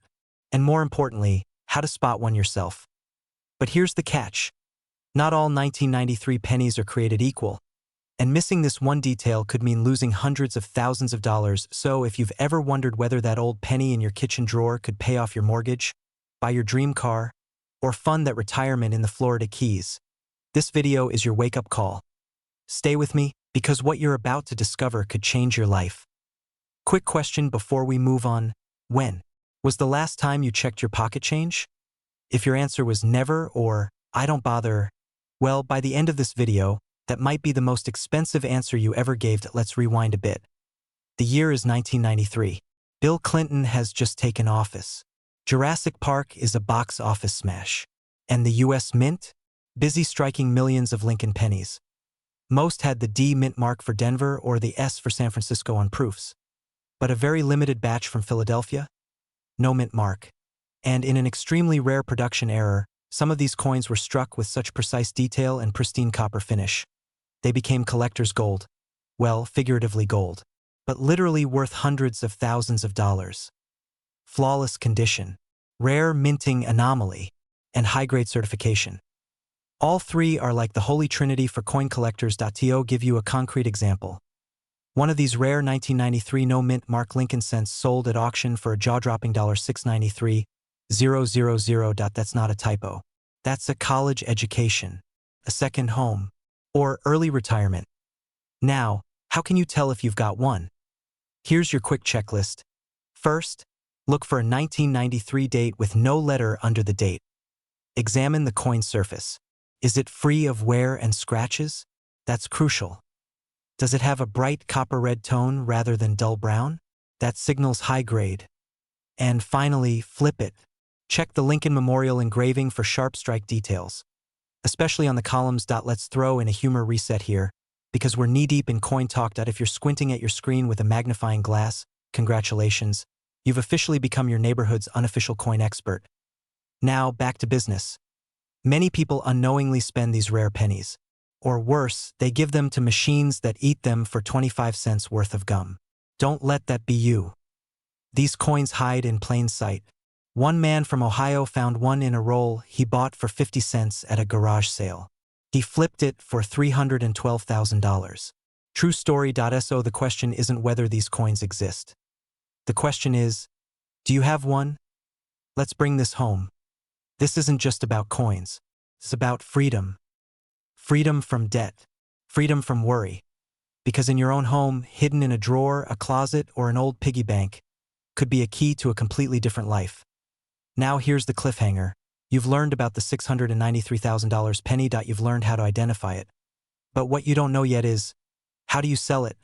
And more importantly, how to spot one yourself. But here's the catch. Not all 1993 pennies are created equal, and missing this one detail could mean losing hundreds of thousands of dollars. So if you've ever wondered whether that old penny in your kitchen drawer could pay off your mortgage, buy your dream car, or fund that retirement in the Florida Keys, this video is your wake-up call. Stay with me, because what you're about to discover could change your life. Quick question before we move on. When was the last time you checked your pocket change? If your answer was never or I don't bother, well, by the end of this video, that might be the most expensive answer you ever gave. Let's rewind a bit. The year is 1993. Bill Clinton has just taken office. Jurassic Park is a box office smash. And the US Mint? Busy striking millions of Lincoln pennies. Most had the D mint mark for Denver or the S for San Francisco on proofs. But a very limited batch from Philadelphia? No mint mark. And in an extremely rare production error, some of these coins were struck with such precise detail and pristine copper finish. They became collector's gold. Well, figuratively gold, but literally worth hundreds of thousands of dollars. Flawless condition, rare minting anomaly, and high-grade certification. All three are like the holy trinity for coin collectors. To give you a concrete example. One of these rare 1993 no-mint mark Lincoln cents sold at auction for a jaw-dropping $693,000. That's not a typo. That's a college education, a second home, or early retirement. Now, how can you tell if you've got one? Here's your quick checklist. First, look for a 1993 date with no letter under the date. Examine the coin surface. Is it free of wear and scratches? That's crucial. Does it have a bright copper red tone rather than dull brown? That signals high grade. And finally, flip it. Check the Lincoln Memorial engraving for sharp strike details, especially on the columns. Let's throw in a humor reset here, because we're knee-deep in coin talk. If you're squinting at your screen with a magnifying glass, congratulations. You've officially become your neighborhood's unofficial coin expert. Now, back to business. Many people unknowingly spend these rare pennies. Or worse, they give them to machines that eat them for 25 cents worth of gum. Don't let that be you. These coins hide in plain sight. One man from Ohio found one in a roll he bought for 50 cents at a garage sale. He flipped it for $312,000. True story.so. The question isn't whether these coins exist. The question is, do you have one? Let's bring this home. This isn't just about coins. It's about freedom. Freedom from debt. Freedom from worry. Because in your own home, hidden in a drawer, a closet, or an old piggy bank, could be a key to a completely different life. Now here's the cliffhanger. You've learned about the $693,000 penny. You've learned how to identify it. But what you don't know yet is, how do you sell it?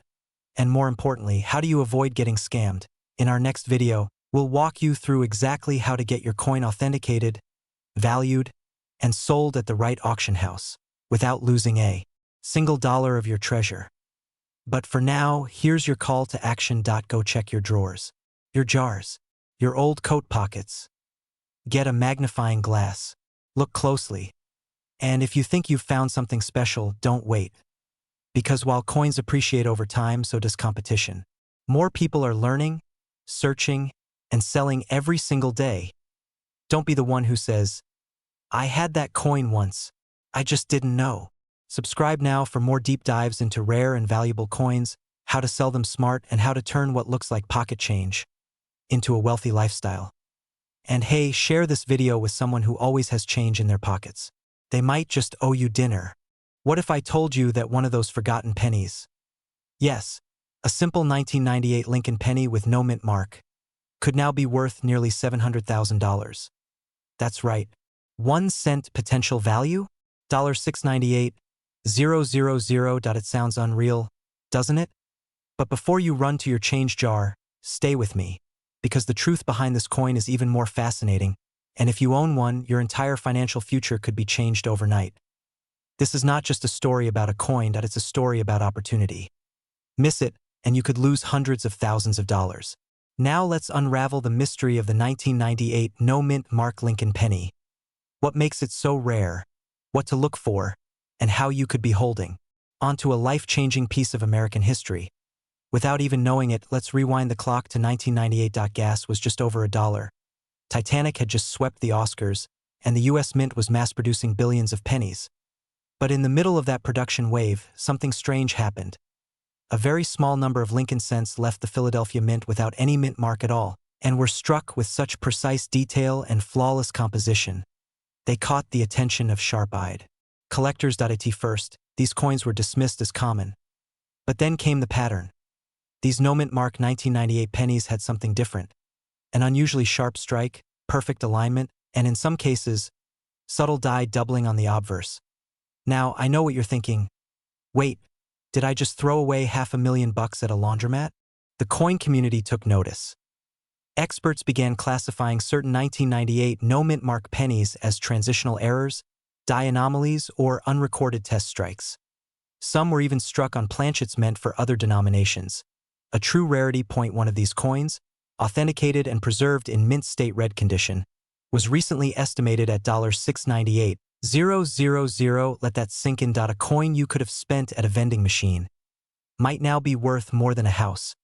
And more importantly, how do you avoid getting scammed? In our next video, we'll walk you through exactly how to get your coin authenticated, valued, and sold at the right auction house, without losing a single dollar of your treasure. But for now, here's your call to action. Go check your drawers, your jars, your old coat pockets. Get a magnifying glass. Look closely. And if you think you've found something special, don't wait. Because while coins appreciate over time, so does competition. More people are learning, searching, and selling every single day. Don't be the one who says, I had that coin once. I just didn't know. Subscribe now for more deep dives into rare and valuable coins, how to sell them smart, and how to turn what looks like pocket change into a wealthy lifestyle. And hey, share this video with someone who always has change in their pockets. They might just owe you dinner. What if I told you that one of those forgotten pennies? Yes, a simple 1998 Lincoln penny with no mint mark could now be worth nearly $700,000. That's right. 1 cent potential value? $698,000. It sounds unreal, doesn't it? But before you run to your change jar, stay with me. Because the truth behind this coin is even more fascinating, and if you own one, your entire financial future could be changed overnight. This is not just a story about a coin, it's a story about opportunity. Miss it, and you could lose hundreds of thousands of dollars. Now let's unravel the mystery of the 1998 no-mint mark Lincoln penny. What makes it so rare, what to look for, and how you could be holding onto a life-changing piece of American history. Without even knowing it, let's rewind the clock to 1998. Gas was just over $1. Titanic had just swept the Oscars, and the US Mint was mass-producing billions of pennies. But in the middle of that production wave, something strange happened. A very small number of Lincoln cents left the Philadelphia Mint without any mint mark at all, and were struck with such precise detail and flawless composition. They caught the attention of sharp-eyed collectors. At first, these coins were dismissed as common. But then came the pattern. These no-mint mark 1998 pennies had something different. An unusually sharp strike, perfect alignment, and in some cases, subtle die doubling on the obverse. Now, I know what you're thinking. Wait, did I just throw away $500,000 at a laundromat? The coin community took notice. Experts began classifying certain 1998 no-mint mark pennies as transitional errors, die anomalies, or unrecorded test strikes. Some were even struck on planchets meant for other denominations. A true rarity. One of these coins, authenticated and preserved in mint state red condition, was recently estimated at $698,000. Let that sink in. A coin you could have spent at a vending machine might now be worth more than a house.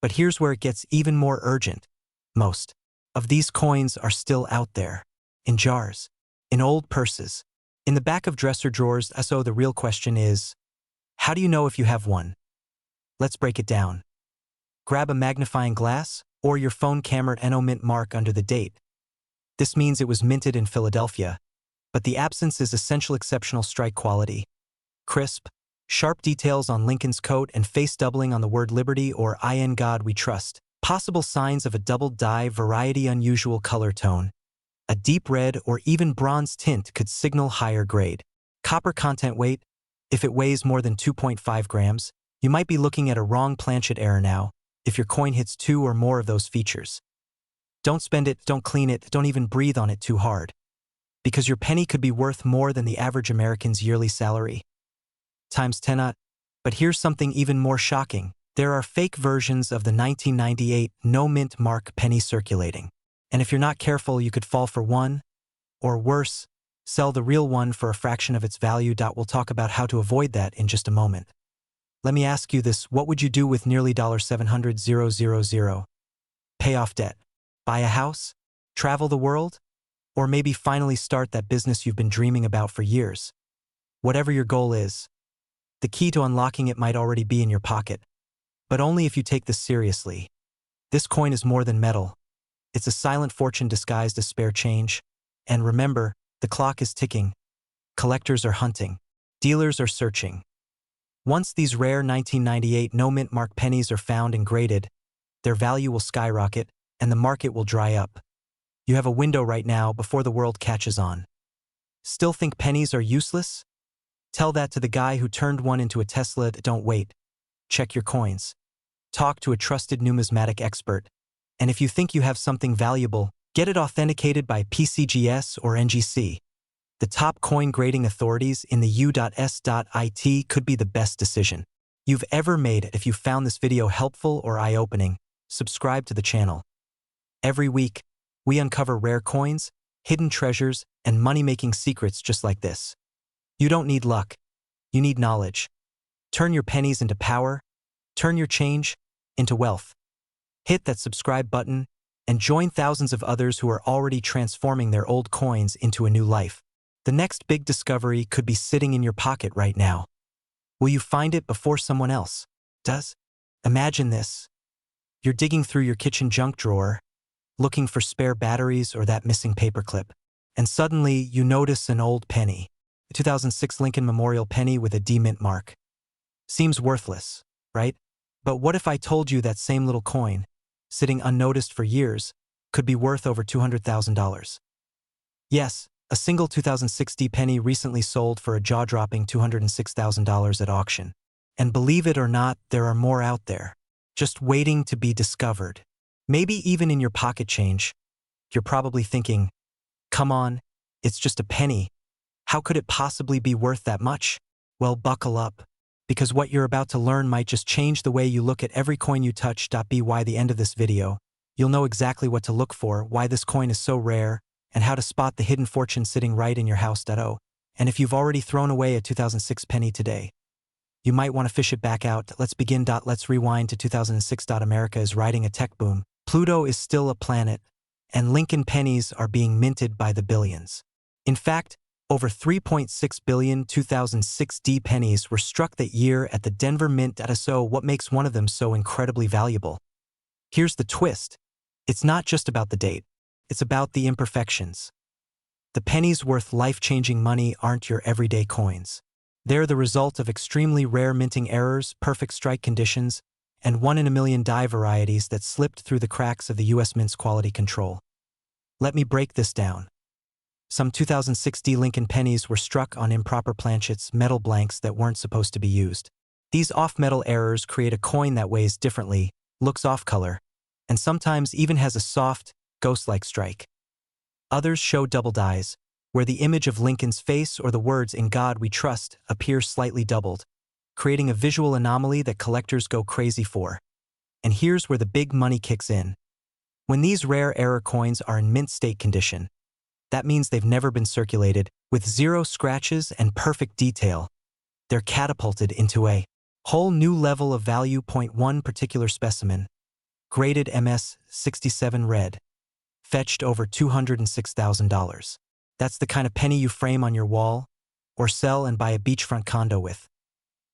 But here's where it gets even more urgent. Most of these coins are still out there, in jars, in old purses, in the back of dresser drawers. So the real question is, how do you know if you have one? Let's break it down. Grab a magnifying glass or your phone camera. No mint mark under the date. This means it was minted in Philadelphia, but the absence is essential. Exceptional strike quality. Crisp, sharp details on Lincoln's coat and face doubling on the word Liberty or In God We Trust. Possible signs of a doubled die variety. Unusual color tone. A deep red or even bronze tint could signal higher grade. Copper content. Weight. If it weighs more than 2.5 grams, you might be looking at a wrong planchet error now. If your coin hits 2 or more of those features, don't spend it, don't clean it, don't even breathe on it too hard. Because your penny could be worth more than the average American's yearly salary. Times 10. But here's something even more shocking. There are fake versions of the 1998 no-mint mark penny circulating. And if you're not careful, you could fall for one, or worse, sell the real one for a fraction of its value. We'll talk about how to avoid that in just a moment. Let me ask you this, what would you do with nearly $700,000? Pay off debt? Buy a house? Travel the world? Or maybe finally start that business you've been dreaming about for years? Whatever your goal is, the key to unlocking it might already be in your pocket. But only if you take this seriously. This coin is more than metal. It's a silent fortune disguised as spare change. And remember, the clock is ticking. Collectors are hunting. Dealers are searching. Once these rare 1998 no-mint mark pennies are found and graded, their value will skyrocket and the market will dry up. You have a window right now before the world catches on. Still think pennies are useless? Tell that to the guy who turned one into a Tesla. Don't wait. Check your coins. Talk to a trusted numismatic expert. And if you think you have something valuable, get it authenticated by PCGS or NGC. The top coin grading authorities in the U.S.IT could be the best decision you've ever made. If you found this video helpful or eye-opening, subscribe to the channel. Every week, we uncover rare coins, hidden treasures, and money-making secrets just like this. You don't need luck. You need knowledge. Turn your pennies into power. Turn your change into wealth. Hit that subscribe button and join thousands of others who are already transforming their old coins into a new life. The next big discovery could be sitting in your pocket right now. Will you find it before someone else does? Imagine this. You're digging through your kitchen junk drawer, looking for spare batteries or that missing paperclip, and suddenly you notice an old penny, a 2006 Lincoln Memorial penny with a D-mint mark. Seems worthless, right? But what if I told you that same little coin, sitting unnoticed for years, could be worth over $200,000? Yes, a single 2006 D penny recently sold for a jaw-dropping $206,000 at auction. And believe it or not, there are more out there, just waiting to be discovered. Maybe even in your pocket change. You're probably thinking, come on, it's just a penny. How could it possibly be worth that much? Well, buckle up, because what you're about to learn might just change the way you look at every coin you touch. By the end of this video, you'll know exactly what to look for, why this coin is so rare, and how to spot the hidden fortune sitting right in your house. And if you've already thrown away a 2006 penny today, you might want to fish it back out. Let's begin. Let's rewind to 2006. America is riding a tech boom. Pluto is still a planet, and Lincoln pennies are being minted by the billions. In fact, over 3.6 billion 2006 D pennies were struck that year at the Denver Mint. So what makes one of them so incredibly valuable? Here's the twist. It's not just about the date. It's about the imperfections. The pennies worth life-changing money aren't your everyday coins. They're the result of extremely rare minting errors, perfect strike conditions, and one-in-a-million die varieties that slipped through the cracks of the U.S. Mint's quality control. Let me break this down. Some 2006 D Lincoln pennies were struck on improper planchets, metal blanks that weren't supposed to be used. These off-metal errors create a coin that weighs differently, looks off-color, and sometimes even has a soft, ghost-like strike. Others show double dies, where the image of Lincoln's face or the words "In God We Trust" appear slightly doubled, creating a visual anomaly that collectors go crazy for. And here's where the big money kicks in. When these rare error coins are in mint state condition, that means they've never been circulated, with zero scratches and perfect detail. They're catapulted into a whole new level of value. One particular specimen, graded MS-67 red, fetched over $206,000. That's the kind of penny you frame on your wall, or sell and buy a beachfront condo with.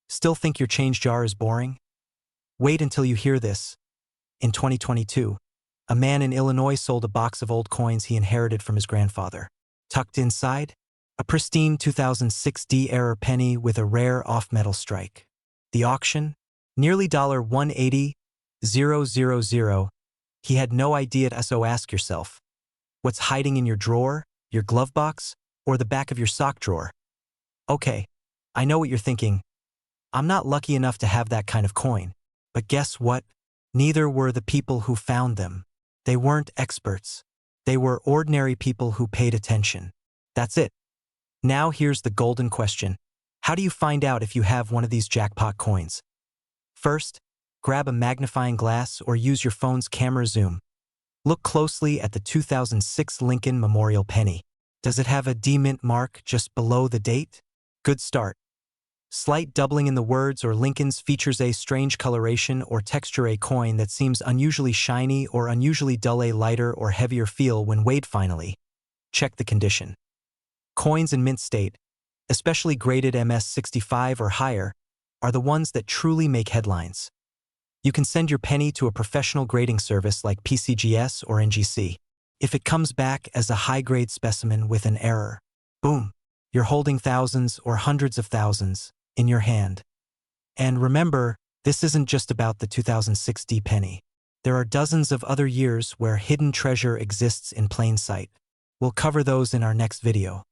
Still think your change jar is boring? Wait until you hear this. In 2022, a man in Illinois sold a box of old coins he inherited from his grandfather. Tucked inside, a pristine 2006 D error penny with a rare off-metal strike. The auction? Nearly $180,000. He had no idea. So ask yourself, what's hiding in your drawer, your glove box, or the back of your sock drawer? Okay, I know what you're thinking. I'm not lucky enough to have that kind of coin. But guess what? Neither were the people who found them. They weren't experts. They were ordinary people who paid attention. That's it. Now here's the golden question. How do you find out if you have one of these jackpot coins? First, grab a magnifying glass or use your phone's camera zoom. Look closely at the 2006 Lincoln Memorial penny. Does it have a D mint mark just below the date? Good start. Slight doubling in the words or Lincoln's features a strange coloration or texture, a coin that seems unusually shiny or unusually dull, a lighter or heavier feel when weighed. Finally, check the condition. Coins in mint state, especially graded MS65 or higher, are the ones that truly make headlines. You can send your penny to a professional grading service like PCGS or NGC. If it comes back as a high-grade specimen with an error, boom, you're holding thousands or hundreds of thousands in your hand. And remember, this isn't just about the 2006 D penny. There are dozens of other years where hidden treasure exists in plain sight. We'll cover those in our next video.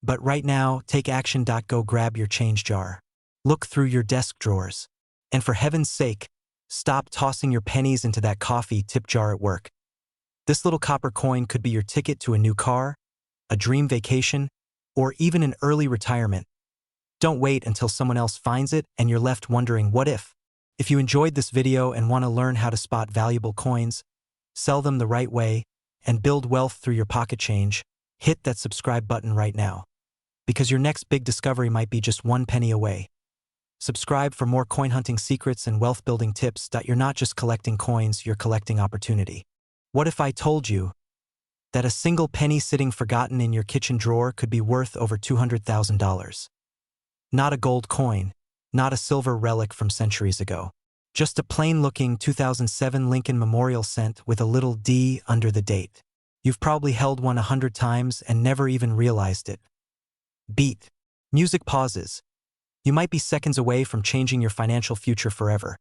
But right now, take action. Go grab your change jar. Look through your desk drawers. And for heaven's sake, stop tossing your pennies into that coffee tip jar at work. This little copper coin could be your ticket to a new car, a dream vacation, or even an early retirement. Don't wait until someone else finds it and you're left wondering what if. If you enjoyed this video and want to learn how to spot valuable coins, sell them the right way, and build wealth through your pocket change, hit that subscribe button right now. Because your next big discovery might be just one penny away. Subscribe for more coin hunting secrets and wealth building tips. You're not just collecting coins, you're collecting opportunity. What if I told you that a single penny sitting forgotten in your kitchen drawer could be worth over $200,000? Not a gold coin, not a silver relic from centuries ago. Just a plain-looking 2007 Lincoln Memorial cent with a little D under the date. You've probably held one 100 times and never even realized it. Beat. Music pauses. You might be seconds away from changing your financial future forever.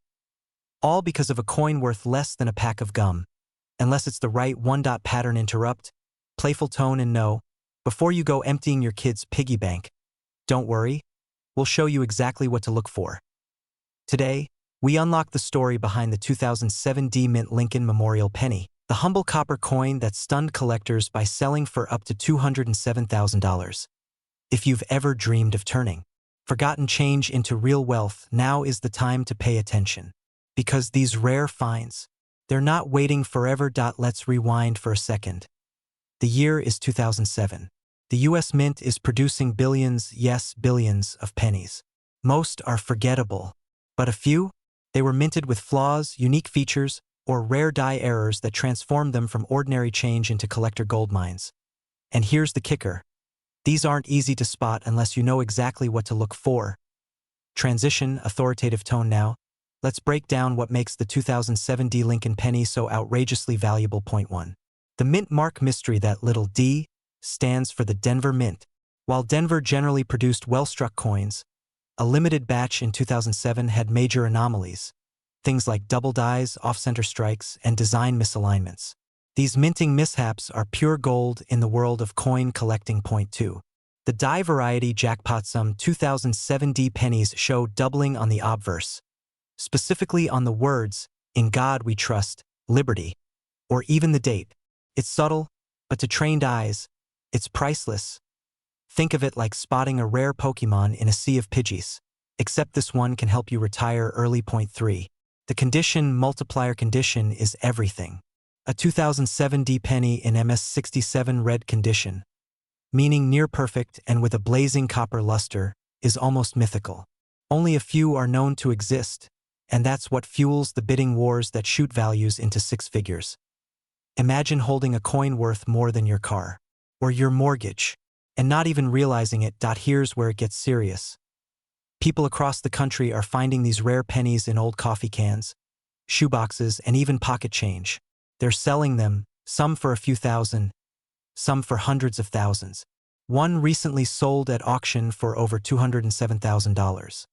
All because of a coin worth less than a pack of gum. Unless it's the right one-dot pattern. Interrupt, playful tone, and no. Before you go emptying your kid's piggy bank, don't worry, we'll show you exactly what to look for. Today, we unlock the story behind the 2007 D Mint Lincoln Memorial penny, the humble copper coin that stunned collectors by selling for up to $207,000. If you've ever dreamed of turning forgotten change into real wealth, now is the time to pay attention. Because these rare finds, they're not waiting forever. Let's rewind for a second. The year is 2007. The US Mint is producing billions, yes, billions of pennies. Most are forgettable, but a few, they were minted with flaws, unique features, or rare die errors that transformed them from ordinary change into collector gold mines. And here's the kicker. These aren't easy to spot unless you know exactly what to look for. Transition, authoritative tone now. Let's break down what makes the 2007 D Lincoln penny so outrageously valuable. Point 1. The mint mark mystery. That little D stands for the Denver Mint. While Denver generally produced well-struck coins, a limited batch in 2007 had major anomalies. Things like double dies, off-center strikes, and design misalignments. These minting mishaps are pure gold in the world of coin collecting. Point 2. The die variety jackpot. Some 2007 D pennies show doubling on the obverse, specifically on the words, "In God We Trust," "Liberty," or even the date. It's subtle, but to trained eyes, it's priceless. Think of it like spotting a rare Pokemon in a sea of Pidgeys. Except this one can help you retire early. Point 3. The condition multiplier. Condition is everything. A 2007 D penny in MS67 red condition, meaning near perfect and with a blazing copper luster, is almost mythical. Only a few are known to exist, and that's what fuels the bidding wars that shoot values into six figures. Imagine holding a coin worth more than your car, or your mortgage, and not even realizing it. Here's where it gets serious. People across the country are finding these rare pennies in old coffee cans, shoeboxes, and even pocket change. They're selling them, some for a few thousand, some for hundreds of thousands. One recently sold at auction for over $207,000.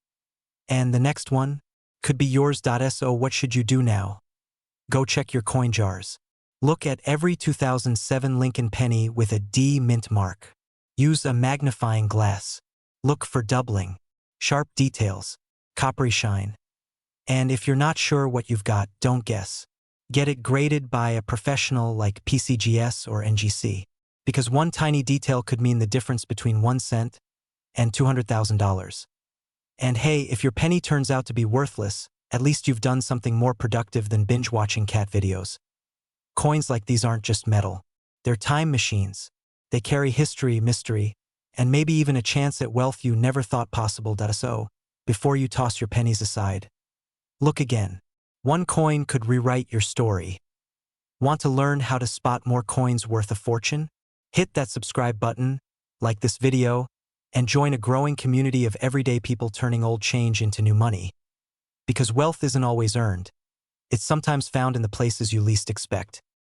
And the next one could be yours. So what should you do now? Go check your coin jars. Look at every 2007 Lincoln penny with a D mint mark. Use a magnifying glass. Look for doubling, sharp details, coppery shine. And if you're not sure what you've got, don't guess. Get it graded by a professional like PCGS or NGC. Because one tiny detail could mean the difference between 1 cent and $200,000. And hey, if your penny turns out to be worthless, at least you've done something more productive than binge-watching cat videos. Coins like these aren't just metal. They're time machines. They carry history, mystery, and maybe even a chance at wealth you never thought possible. So, before you toss your pennies aside, look again. One coin could rewrite your story. Want to learn how to spot more coins worth a fortune? Hit that subscribe button, like this video, and join a growing community of everyday people turning old change into new money. Because wealth isn't always earned. It's sometimes found in the places you least expect.